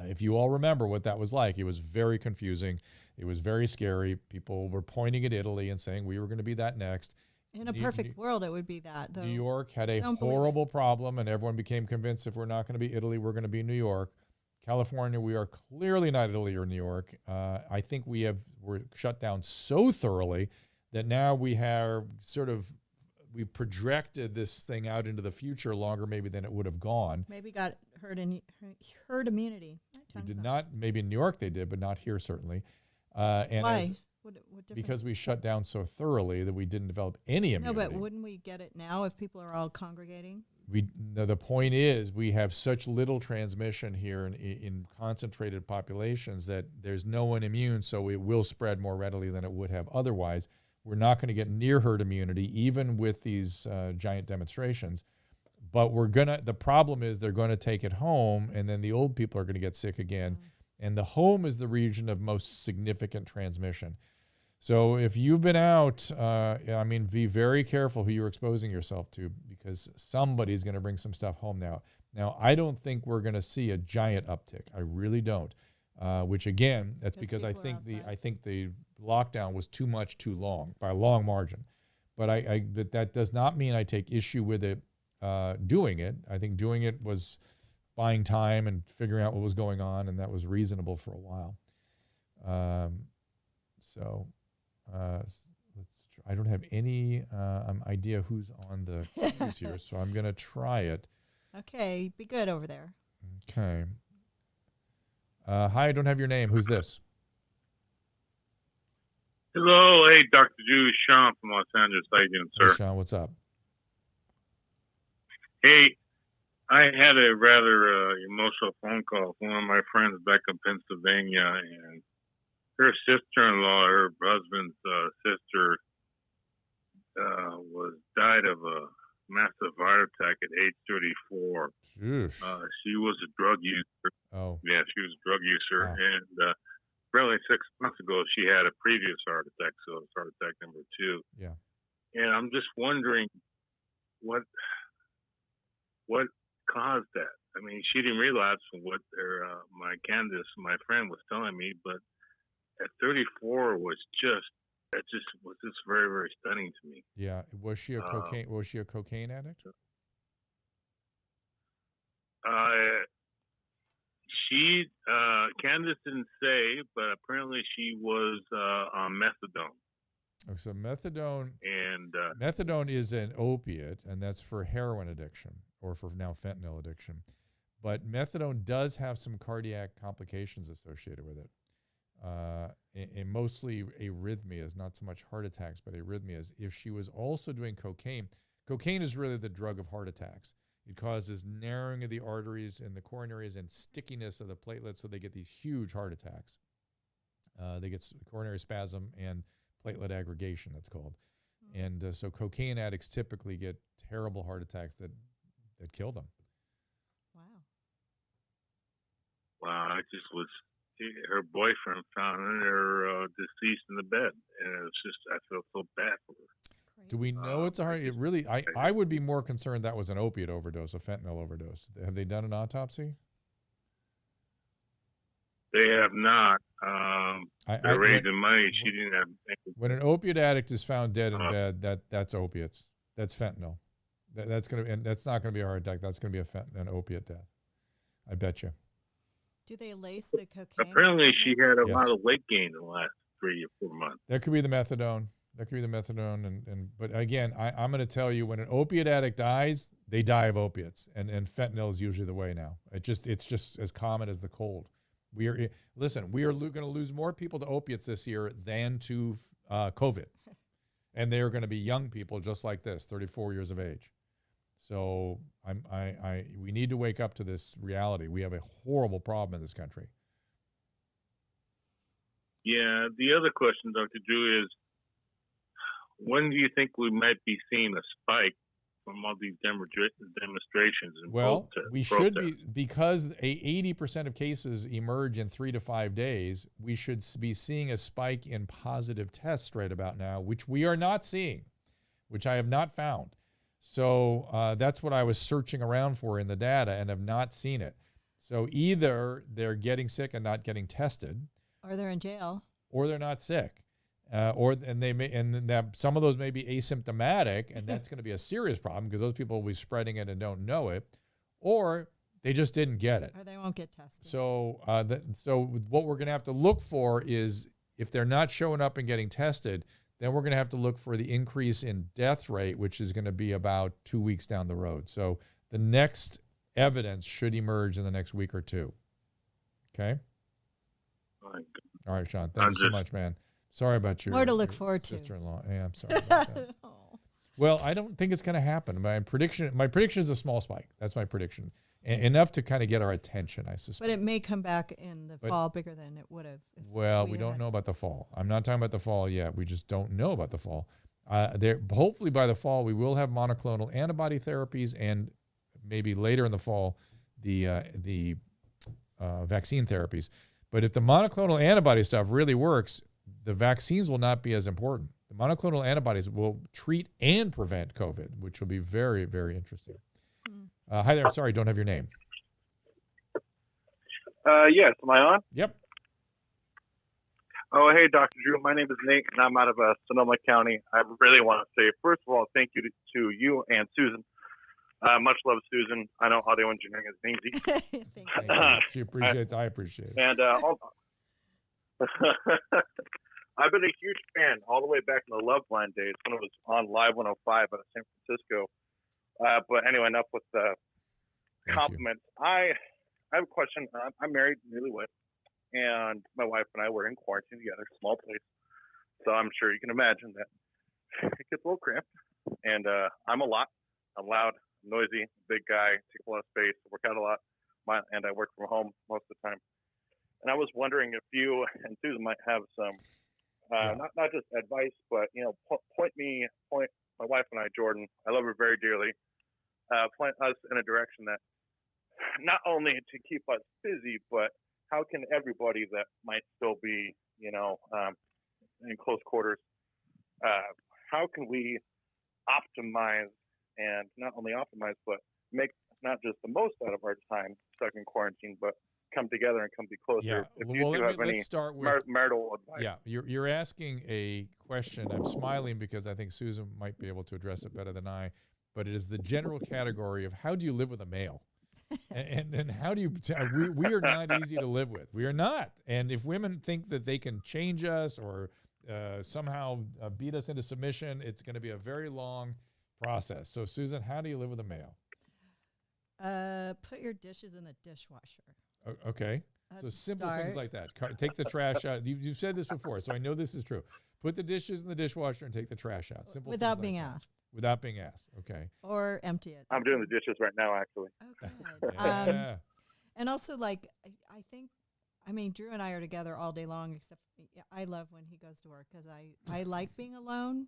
Speaker 1: if you all remember what that was like, it was very confusing. It was very scary. People were pointing at Italy and saying we were going to be that next.
Speaker 2: In a perfect world, it would be that. Though.
Speaker 1: New York had a horrible problem, and everyone became convinced if we're not going to be Italy, we're going to be New York. California, we are clearly not Italy or New York. I think we're shut down so thoroughly that now we projected this thing out into the future longer maybe than it would have gone.
Speaker 2: Maybe got herd immunity.
Speaker 1: We did not. Maybe in New York they did, but not here certainly.
Speaker 2: And why? What
Speaker 1: because we shut down so thoroughly that we didn't develop any immunity.
Speaker 2: No, but wouldn't we get it now if people are all congregating?
Speaker 1: The point is we have such little transmission here in concentrated populations that there's no one immune, so it will spread more readily than it would have otherwise. We're not going to get near herd immunity, even with these giant demonstrations. But the problem is they're going to take it home, and then the old people are going to get sick again. Mm-hmm. And the home is the region of most significant transmission. So if you've been out, be very careful who you're exposing yourself to, because somebody's going to bring some stuff home now. Now, I don't think we're going to see a giant uptick. I really don't. Which again, that's because I think the lockdown was too much too long by a long margin. But that does not mean I take issue with it doing it. I think doing it was buying time and figuring out what was going on, and that was reasonable for a while. Let's try. I don't have any idea who's on the queues here, so I'm going to try it.
Speaker 2: Okay, be good over there.
Speaker 1: Okay. Hi, I don't have your name. Who's this?
Speaker 5: Hello, hey, Dr. Drew, Sean from Los Angeles. How you doing, sir?
Speaker 1: Hey, Sean, what's up?
Speaker 5: Hey, I had a rather emotional phone call from one of my friends back in Pennsylvania, and her sister-in-law, her husband's sister, died of a massive heart attack at age 34. She was a drug user.
Speaker 1: Oh.
Speaker 5: Yeah, she was a drug user,
Speaker 1: Wow.
Speaker 5: and probably 6 months ago, she had a previous heart attack, so it's heart attack number 2.
Speaker 1: Yeah.
Speaker 5: And I'm just wondering what caused that. I mean, she didn't relapse from what my friend was telling me, but at 34 was just very, very stunning to me.
Speaker 1: Yeah. Was she a cocaine addict?
Speaker 5: Candace didn't say, but apparently she was on methadone.
Speaker 1: Oh, so methadone.
Speaker 5: And
Speaker 1: methadone is an opiate, and that's for heroin addiction, or for now fentanyl addiction. But methadone does have some cardiac complications associated with it. And mostly arrhythmias, not so much heart attacks, but arrhythmias. If she was also doing cocaine is really the drug of heart attacks. It causes narrowing of the arteries and the coronaries and stickiness of the platelets, so they get these huge heart attacks. They get coronary spasm and platelet aggregation, that's called. And so cocaine addicts typically get terrible heart attacks that kill them.
Speaker 5: Wow, her boyfriend found her deceased in the bed, and I felt so bad for her.
Speaker 1: Do we know it's a heart? It really, I would be more concerned that was an opiate overdose, a fentanyl overdose. Have they done an autopsy?
Speaker 5: They have not. They're raising money. She didn't have.
Speaker 1: When an opiate addict is found dead in bed, that's opiates. That's fentanyl. That's not gonna be a heart attack. That's gonna be an opiate death. I bet you.
Speaker 2: Do they lace the cocaine?
Speaker 5: Apparently, she had a lot of weight gain in the last 3 or 4 months.
Speaker 1: That could be the methadone. But again, I'm going to tell you, when an opiate addict dies, they die of opiates, and fentanyl is usually the way now. It's just as common as the cold. We are going to lose more people to opiates this year than to COVID, and they are going to be young people just like this, 34 years of age. So we need to wake up to this reality. We have a horrible problem in this country. Yeah.
Speaker 5: The other question, Dr. Drew, is when do you think we might be seeing a spike from all these demonstrations and protests?
Speaker 1: We should be, because 80% of cases emerge in 3 to 5 days. We should be seeing a spike in positive tests right about now, which we are not seeing, which I have not found. So that's what I was searching around for in the data and have not seen it. So either they're getting sick and not getting tested,
Speaker 2: or they're in jail,
Speaker 1: or they're not sick. Some of those may be asymptomatic, and that's going to be a serious problem because those people will be spreading it and don't know it, or they just didn't get it,
Speaker 2: or they won't get tested.
Speaker 1: So, what we're going to have to look for is, if they're not showing up and getting tested, then we're going to have to look for the increase in death rate, which is going to be about 2 weeks down the road. So the next evidence should emerge in the next week or two. Okay. All right, Sean. Thank you so much, man. Sorry about your
Speaker 2: more to look forward to.
Speaker 1: Sister-in-law. Yeah, I'm sorry about that. Well, I don't think it's going to happen. My prediction is a small spike. That's my prediction. Enough to kind of get our attention, I suspect.
Speaker 2: But it may come back in the fall bigger than it would have.
Speaker 1: Well, we don't know about the fall. I'm not talking about the fall yet. We just don't know about the fall. Hopefully by the fall, we will have monoclonal antibody therapies, and maybe later in the fall, the vaccine therapies. But if the monoclonal antibody stuff really works, the vaccines will not be as important. The monoclonal antibodies will treat and prevent COVID, which will be very, very interesting. Hi there. Sorry, don't have your name.
Speaker 6: Yes. Am I on?
Speaker 1: Yep.
Speaker 6: Oh, hey, Dr. Drew. My name is Nate, and I'm out of Sonoma County. I really want to say, first of all, thank you to you and Susan Much love, Susan. I know audio engineering is easy.
Speaker 2: Thank you.
Speaker 1: Thank you. She appreciates. I appreciate it.
Speaker 6: And I've been a huge fan all the way back in the Loveline days when it was on Live 105 out of San Francisco. But anyway, enough with the
Speaker 1: Thank
Speaker 6: compliments. I have a question. I'm married, newlywed, and my wife and I were in quarantine together, small place. So I'm sure you can imagine that it gets a little cramped. And I'm a lot. I'm loud, noisy, big guy, take a lot of space, work out a lot, and I work from home most of the time. And I was wondering if you and Susan might have some, not just advice, but point my wife and I, Jordan. I love her very dearly. Point us in a direction that not only to keep us busy, but how can everybody that might still be, in close quarters, how can we optimize and not only optimize, but make not just the most out of our time stuck in quarantine, but come together and come be closer.
Speaker 1: Yeah.
Speaker 6: If you do have any
Speaker 1: let's start with
Speaker 6: marital advice.
Speaker 1: Yeah, you're asking a question. I'm smiling because I think Susan might be able to address it better than I. But it is the general category of how do you live with a male, and how do you? We are not easy to live with. We are not. And if women think that they can change us or somehow beat us into submission, it's going to be a very long process. So, Susan, how do you live with a male?
Speaker 2: Put your dishes in the dishwasher.
Speaker 1: Okay. So simple things like that. Take the trash out. You've said this before, so I know this is true. Put the dishes in the dishwasher and take the trash out. Simple.
Speaker 2: Without being asked.
Speaker 1: Without being asked. Okay.
Speaker 2: Or empty it.
Speaker 6: I'm doing the dishes right now, actually.
Speaker 2: Oh, good. And also, like, I think, Drew and I are together all day long, except I love when he goes to work because I like being alone,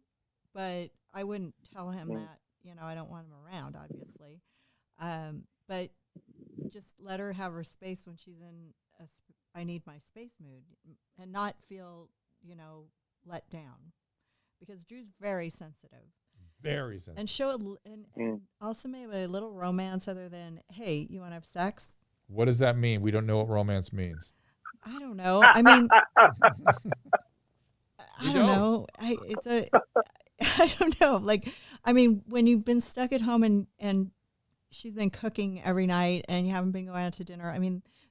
Speaker 2: but I wouldn't tell him that, I don't want him around, obviously. But just let her have her space when she's in I need my space mood and not feel, let down, because Drew's very sensitive.
Speaker 1: Very sensitive.
Speaker 2: And show and also maybe a little romance other than, hey, you want to have sex?
Speaker 1: What does that mean? We don't know what romance means.
Speaker 2: I don't know. I don't know. I don't know. Like, when you've been stuck at home and she's been cooking every night and you haven't been going out to dinner,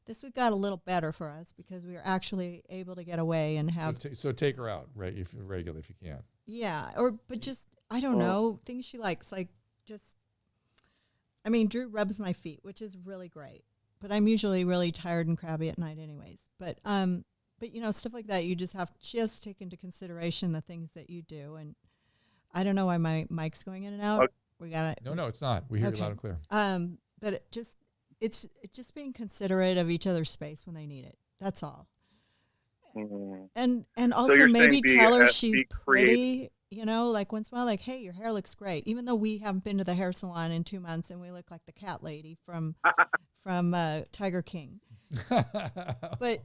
Speaker 2: this week got a little better for us because we were actually able to get away and have.
Speaker 1: So take her out, right? Regularly, if you can.
Speaker 2: Yeah, but just I don't know, things she likes, like just. Drew rubs my feet, which is really great, but I'm usually really tired and crabby at night, anyways. But stuff like that, she has to take into consideration the things that you do, and I don't know why my mic's going in and out. We got it.
Speaker 1: No, it's not. We hear you loud and clear.
Speaker 2: But it's just being considerate of each other's space when they need it. That's all. Mm-hmm. And also maybe tell her she's pretty, like once in a while, like, hey, your hair looks great. Even though we haven't been to the hair salon in 2 months and we look like the cat lady from Tiger King. But,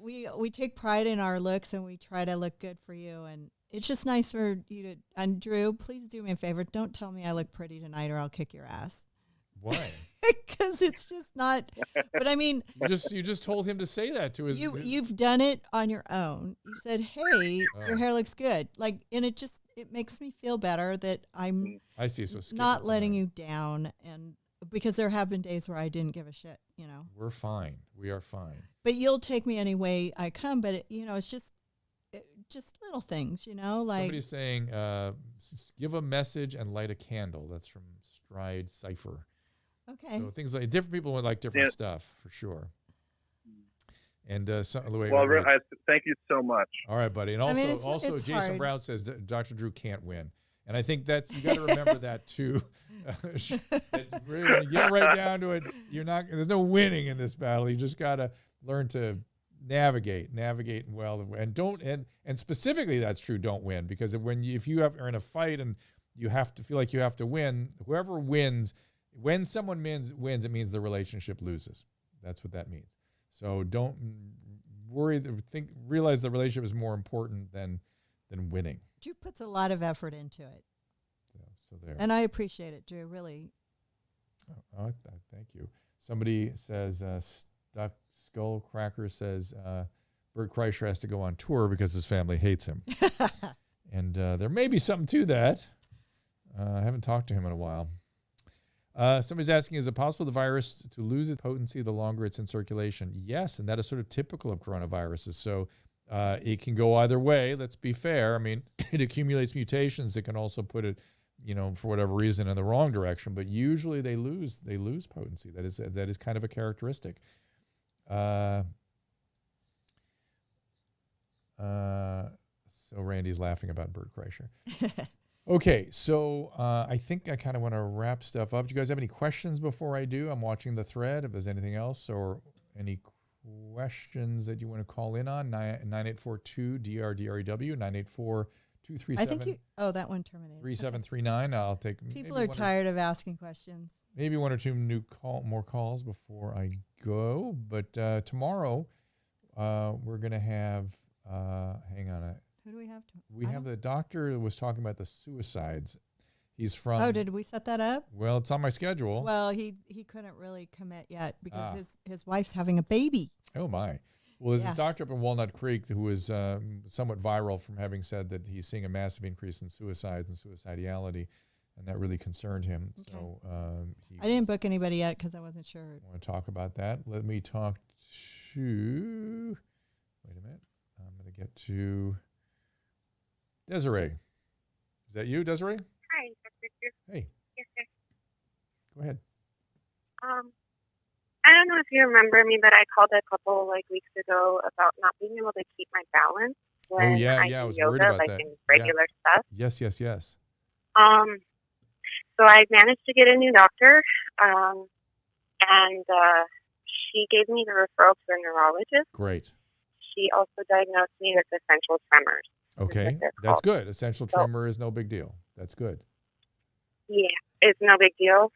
Speaker 2: we take pride in our looks and we try to look good for you. And it's just nice for you to, and Drew, please do me a favor. Don't tell me I look pretty tonight or I'll kick your ass.
Speaker 1: Why?
Speaker 2: Because it's just not. But
Speaker 1: you just told him to say that to his.
Speaker 2: You've done it on your own. You said, "Hey, your hair looks good." Like, and it makes me feel better that I'm.
Speaker 1: I see. So
Speaker 2: not letting you down, and because there have been days where I didn't give a shit.
Speaker 1: We're fine. We are fine.
Speaker 2: But you'll take me any way I come. But it's just little things. Like
Speaker 1: somebody's saying, give a message and light a candle. That's from Stride Cipher.
Speaker 2: Okay.
Speaker 1: So things like different people would like different stuff for sure. And
Speaker 6: thank you so much.
Speaker 1: All right, buddy. And also
Speaker 2: it's
Speaker 1: Jason
Speaker 2: hard.
Speaker 1: Brown says Dr. Drew can't win. And I think you got to remember that too. That when you get right down to it, there's no winning in this battle. You just got to learn to navigate well, and specifically that's true. Don't win, because if you are in a fight and you have to feel like you have to win, whoever wins. When someone wins, it means the relationship loses. That's what that means. So don't worry. Realize the relationship is more important than winning.
Speaker 2: Drew puts a lot of effort into it.
Speaker 1: So there.
Speaker 2: And I appreciate it, Drew. Really.
Speaker 1: Thank you. Somebody says Stuck Skull Cracker says Bert Kreischer has to go on tour because his family hates him. And there may be something to that. I haven't talked to him in a while. Somebody's asking, is it possible the virus to lose its potency the longer it's in circulation? Yes, and that is sort of typical of coronaviruses. So it can go either way. Let's be fair. I mean, it accumulates mutations. It can also put it, for whatever reason, in the wrong direction. But usually they lose potency. That is kind of a characteristic. So Randy's laughing about Bert Kreischer. Okay, so I think I kind of want to wrap stuff up. Do you guys have any questions before I do? I'm watching the thread. If there's anything else or any questions that you want to call in on, 9842 DRDREW, 984-237.
Speaker 2: I think that one terminated.
Speaker 1: 3739. I'll take.
Speaker 2: People are tired of asking questions.
Speaker 1: Maybe one or two more calls before I go. But tomorrow we're going to have. Hang on.
Speaker 2: Who do we have?
Speaker 1: We have the doctor who was talking about the suicides. He's from.
Speaker 2: Oh, did we set that up?
Speaker 1: Well, it's on my schedule.
Speaker 2: Well, he couldn't really commit yet because his wife's having a baby.
Speaker 1: Oh my! Well, there's a doctor up in Walnut Creek who is somewhat viral from having said that he's seeing a massive increase in suicides and suicidality, and that really concerned him. Okay. So
Speaker 2: I didn't book anybody yet because I wasn't sure.
Speaker 1: I want to talk about that. Let me talk to. Wait a minute. I'm going to get to. Desiree. Is that you, Desiree?
Speaker 7: Hi, Dr.
Speaker 1: Hey.
Speaker 7: Yes, sir.
Speaker 1: Go ahead.
Speaker 7: I don't know if you remember me, but I called a couple weeks ago about not being able to keep my balance when I do
Speaker 1: was
Speaker 7: yoga,
Speaker 1: worried about that.
Speaker 7: In regular stuff.
Speaker 1: Yes.
Speaker 7: So I managed to get a new doctor, and she gave me the referral to a neurologist.
Speaker 1: Great.
Speaker 7: She also diagnosed me with essential tremors.
Speaker 1: Okay, that's good. Essential tremor is no big deal. That's good.
Speaker 7: Yeah, it's no big deal.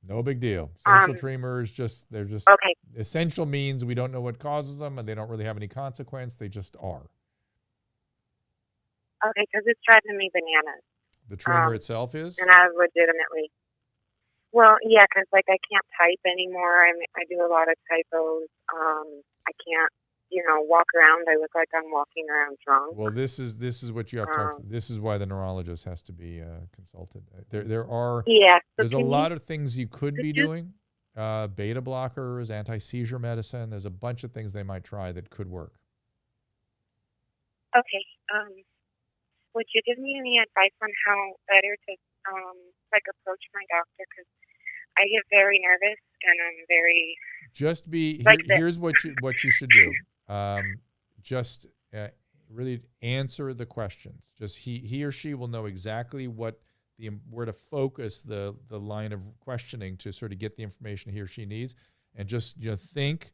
Speaker 1: No big deal. Essential tremors, they're just
Speaker 7: okay.
Speaker 1: Essential means we don't know what causes them, and they don't really have any consequence. They just are.
Speaker 7: Okay, because it's driving me bananas.
Speaker 1: The tremor itself is?
Speaker 7: And I legitimately. Well, yeah, because I can't type anymore. I do a lot of typos. I can't. Walk around. I look like I'm walking around drunk.
Speaker 1: Well, this is what you have to talk to. This is why the neurologist has to be consulted. There are there's a lot of things you could be doing. Beta blockers, anti-seizure medicine. There's a bunch of things they might try that could work.
Speaker 7: Okay. Would you give me any advice on how better to approach my doctor? Because I get very nervous and I'm very.
Speaker 1: Just be here's what you should do. Just really answer the questions. Just he or she will know exactly where to focus the line of questioning to sort of get the information he or she needs, and just think,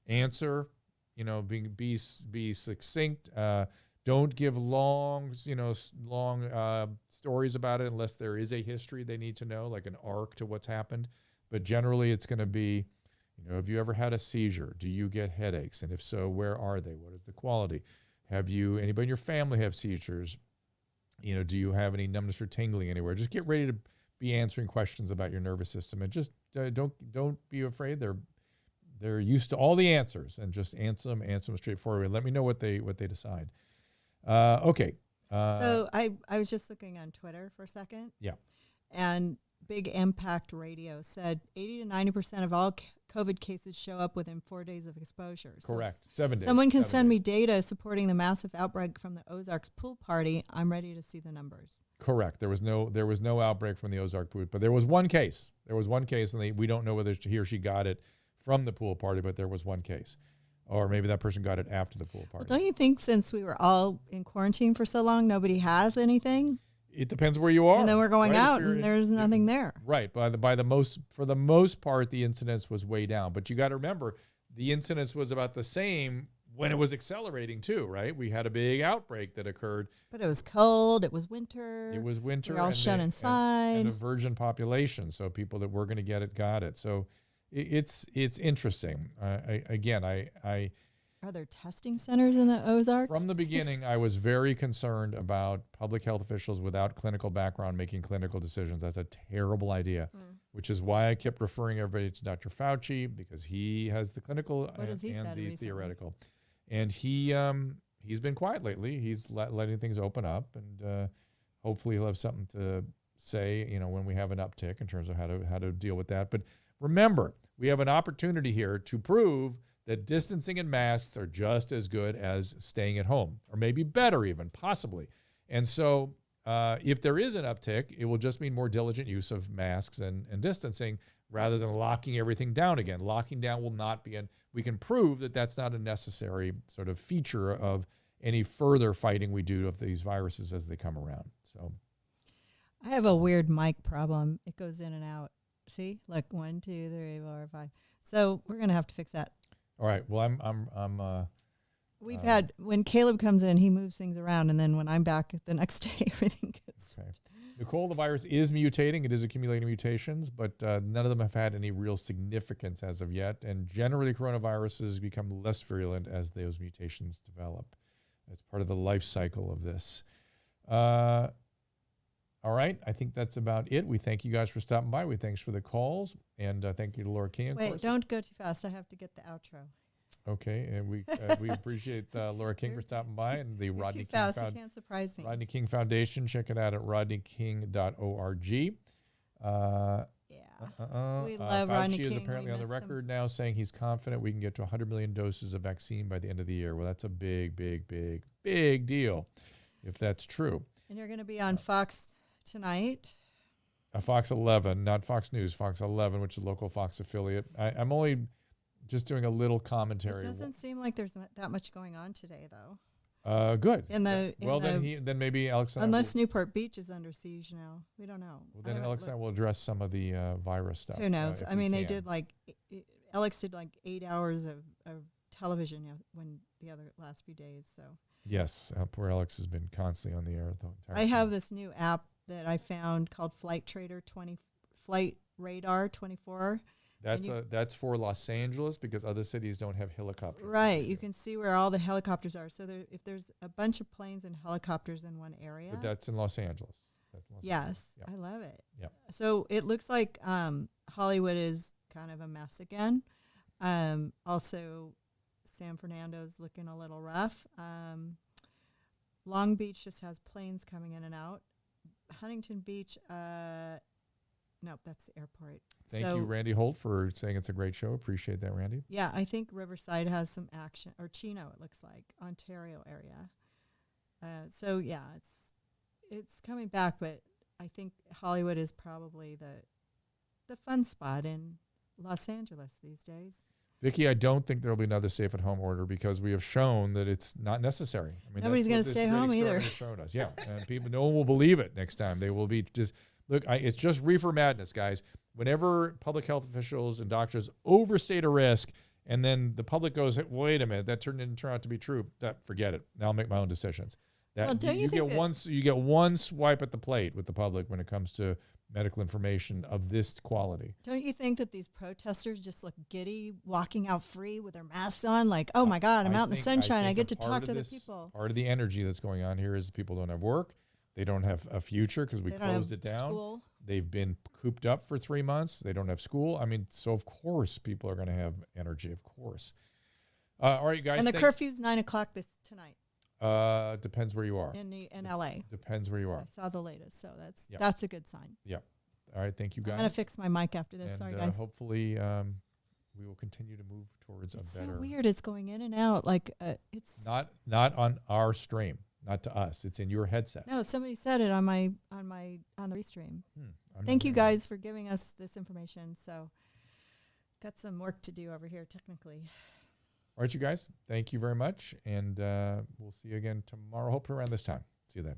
Speaker 1: answer, be succinct. Don't give long stories about it unless there is a history they need to know, like an arc to what's happened. But generally, it's going to be. Have you ever had a seizure? Do you get headaches? And if so, where are they? What is the quality? Have anybody in your family have seizures? Do you have any numbness or tingling anywhere? Just get ready to be answering questions about your nervous system, and just don't be afraid. They're used to all the answers, and just answer them straightforward. Let me know what they decide. Okay.
Speaker 2: So I was just looking on Twitter for a second.
Speaker 1: Yeah.
Speaker 2: And Big Impact Radio said 80 to 90% of all COVID cases show up within 4 days of exposure.
Speaker 1: Correct. 7 days.
Speaker 2: Someone can send me data supporting the massive outbreak from the Ozarks pool party. I'm ready to see the numbers.
Speaker 1: Correct. There was no outbreak from the Ozark pool, but there was one case. And we don't know whether he or she got it from the pool party, but there was one case. Or maybe that person got it after the pool party.
Speaker 2: Well, don't you think since we were all in quarantine for so long, nobody has anything?
Speaker 1: It depends where you are.
Speaker 2: And then we're going out and there's nothing there.
Speaker 1: Right. For the most part, the incidence was way down. But you got to remember, the incidence was about the same when it was accelerating too, right? We had a big outbreak that occurred.
Speaker 2: But it was cold. It was winter.
Speaker 1: We
Speaker 2: were all shut inside.
Speaker 1: And a virgin population. So people that were going to get it got it. So it's interesting.
Speaker 2: Are there testing centers in the Ozarks?
Speaker 1: From the beginning, I was very concerned about public health officials without clinical background making clinical decisions. That's a terrible idea, which is why I kept referring everybody to Dr. Fauci, because he has the clinical and the theoretical. And he's been quiet lately. He's letting things open up, and hopefully he'll have something to say, when we have an uptick in terms of how to deal with that. But remember, we have an opportunity here to prove that distancing and masks are just as good as staying at home, or maybe better even, possibly. And so if there is an uptick, it will just mean more diligent use of masks and distancing rather than locking everything down again. Locking down will not be, we can prove that that's not a necessary sort of feature of any further fighting we do of these viruses as they come around. So
Speaker 2: I have a weird mic problem. It goes in and out. See, like 1, 2, 3, 4, 5. So we're gonna have to fix that.
Speaker 1: All right. Well, I'm
Speaker 2: We've had, when Caleb comes in, he moves things around, and then when I'm back the next day, everything gets
Speaker 1: okay. Nicole, the virus is mutating. It is accumulating mutations, but none of them have had any real significance as of yet. And generally, coronaviruses become less virulent as those mutations develop. It's part of the life cycle of this. All right. I think that's about it. We thank you guys for stopping by. We thanks for the calls. And thank you to Lora King.
Speaker 2: Wait, don't go too fast. I have to get the outro.
Speaker 1: Okay, and we appreciate Lora King for stopping by, and the Rodney
Speaker 2: King Foundation. You can't surprise me.
Speaker 1: Rodney King Foundation. Check it out at rodneyking.org.
Speaker 2: We love Rodney King.
Speaker 1: Fauci is apparently on the record now saying he's confident we can get to 100 million doses of vaccine by the end of the year. Well, that's a big, big, big, big deal, if that's true.
Speaker 2: And you're going to be on Fox tonight.
Speaker 1: Fox 11, not Fox News, Fox 11, which is a local Fox affiliate. I'm only just doing a little commentary.
Speaker 2: It doesn't seem like there's that much going on today, though.
Speaker 1: Good.
Speaker 2: Then
Speaker 1: maybe Alex and
Speaker 2: unless Newport Beach is under siege now, we don't know.
Speaker 1: Well, then Alex and I will address some of the virus stuff.
Speaker 2: Who knows? I mean, they did Alex did 8 hours of television when the last few days. So
Speaker 1: yes, poor Alex has been constantly on the air the entire
Speaker 2: I have this new app that I found called Flight Radar 24.
Speaker 1: That's for Los Angeles because other cities don't have helicopters.
Speaker 2: Right. You can see where all the helicopters are. So if there's a bunch of planes and helicopters in one area.
Speaker 1: But that's in Los Angeles.
Speaker 2: Yes.
Speaker 1: Yep.
Speaker 2: I love it.
Speaker 1: Yep.
Speaker 2: So it looks like Hollywood is kind of a mess again. Also, San Fernando's looking a little rough. Long Beach just has planes coming in and out. Huntington Beach, nope, that's the airport.
Speaker 1: Thank you, Randy Holt, for saying it's a great show. Appreciate that, Randy.
Speaker 2: Yeah, I think Riverside has some action, or Chino, it looks like, Ontario area. So yeah, it's coming back, but I think Hollywood is probably the fun spot in Los Angeles these days.
Speaker 1: Vicki, I don't think there will be another stay-at-home order because we have shown that it's not necessary. I mean,
Speaker 2: nobody's going to stay home either.
Speaker 1: Shown us. Yeah, and no one will believe it next time. They will be just look. It's just reefer madness, guys. Whenever public health officials and doctors overstate a risk, and then the public goes, hey, "Wait a minute, that didn't turn out to be true." Forget it. Now I'll make my own decisions. You get one swipe at the plate with the public when it comes to medical information of this quality.
Speaker 2: Don't you think that these protesters just look giddy, walking out free with their masks on? Like, oh my God, I'm out in the sunshine. I get to talk to other people.
Speaker 1: Part of the energy that's going on here is people don't have work. They don't have a future because we closed it down.
Speaker 2: School.
Speaker 1: They've been cooped up for 3 months. They don't have school. I mean, so of course people are going to have energy, of course. All right, guys.
Speaker 2: And the curfew's 9:00 tonight.
Speaker 1: Depends where you are.
Speaker 2: In LA.
Speaker 1: Depends where you are.
Speaker 2: I saw the latest, so that's a good sign.
Speaker 1: Yeah. All right. Thank you, guys.
Speaker 2: I'm gonna fix my mic after this.
Speaker 1: And,
Speaker 2: sorry, guys.
Speaker 1: Hopefully, we will continue to move towards
Speaker 2: it's
Speaker 1: a better.
Speaker 2: So weird. It's going in and out. Like it's
Speaker 1: not on our stream, not to us. It's in your headset.
Speaker 2: No, somebody said it on the restream. Thank you guys for giving us this information. So, got some work to do over here technically.
Speaker 1: All right, you guys. Thank you very much, and we'll see you again tomorrow. Hopefully around this time. See you then.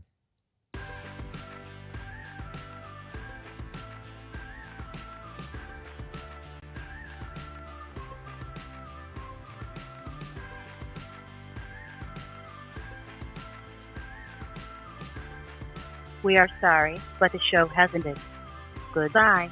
Speaker 8: We are sorry, but the show has ended. Goodbye.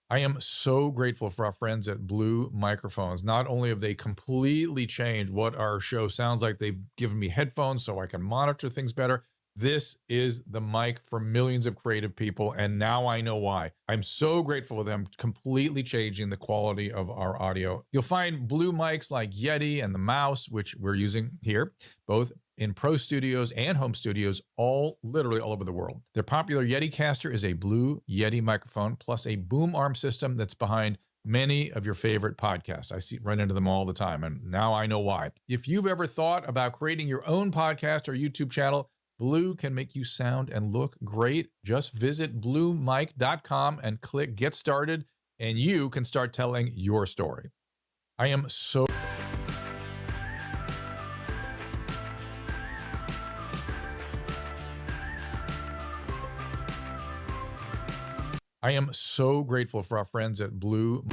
Speaker 1: I am so grateful for our friends at Blue Microphones. Not only have they completely changed what our show sounds like, they've given me headphones so I can monitor things better. This is the mic for millions of creative people, and now I know why. I'm so grateful for them completely changing the quality of our audio. You'll find Blue mics like Yeti and the Mouse, which we're using here, both in pro studios and home studios, literally all over the world. Their popular Yeti caster is a Blue Yeti microphone, plus a boom arm system that's behind many of your favorite podcasts. I run into them all the time, and now I know why. If you've ever thought about creating your own podcast or YouTube channel, Blue can make you sound and look great. Just visit bluemic.com and click Get Started, and you can start telling your story. I am so grateful for our friends at Blue.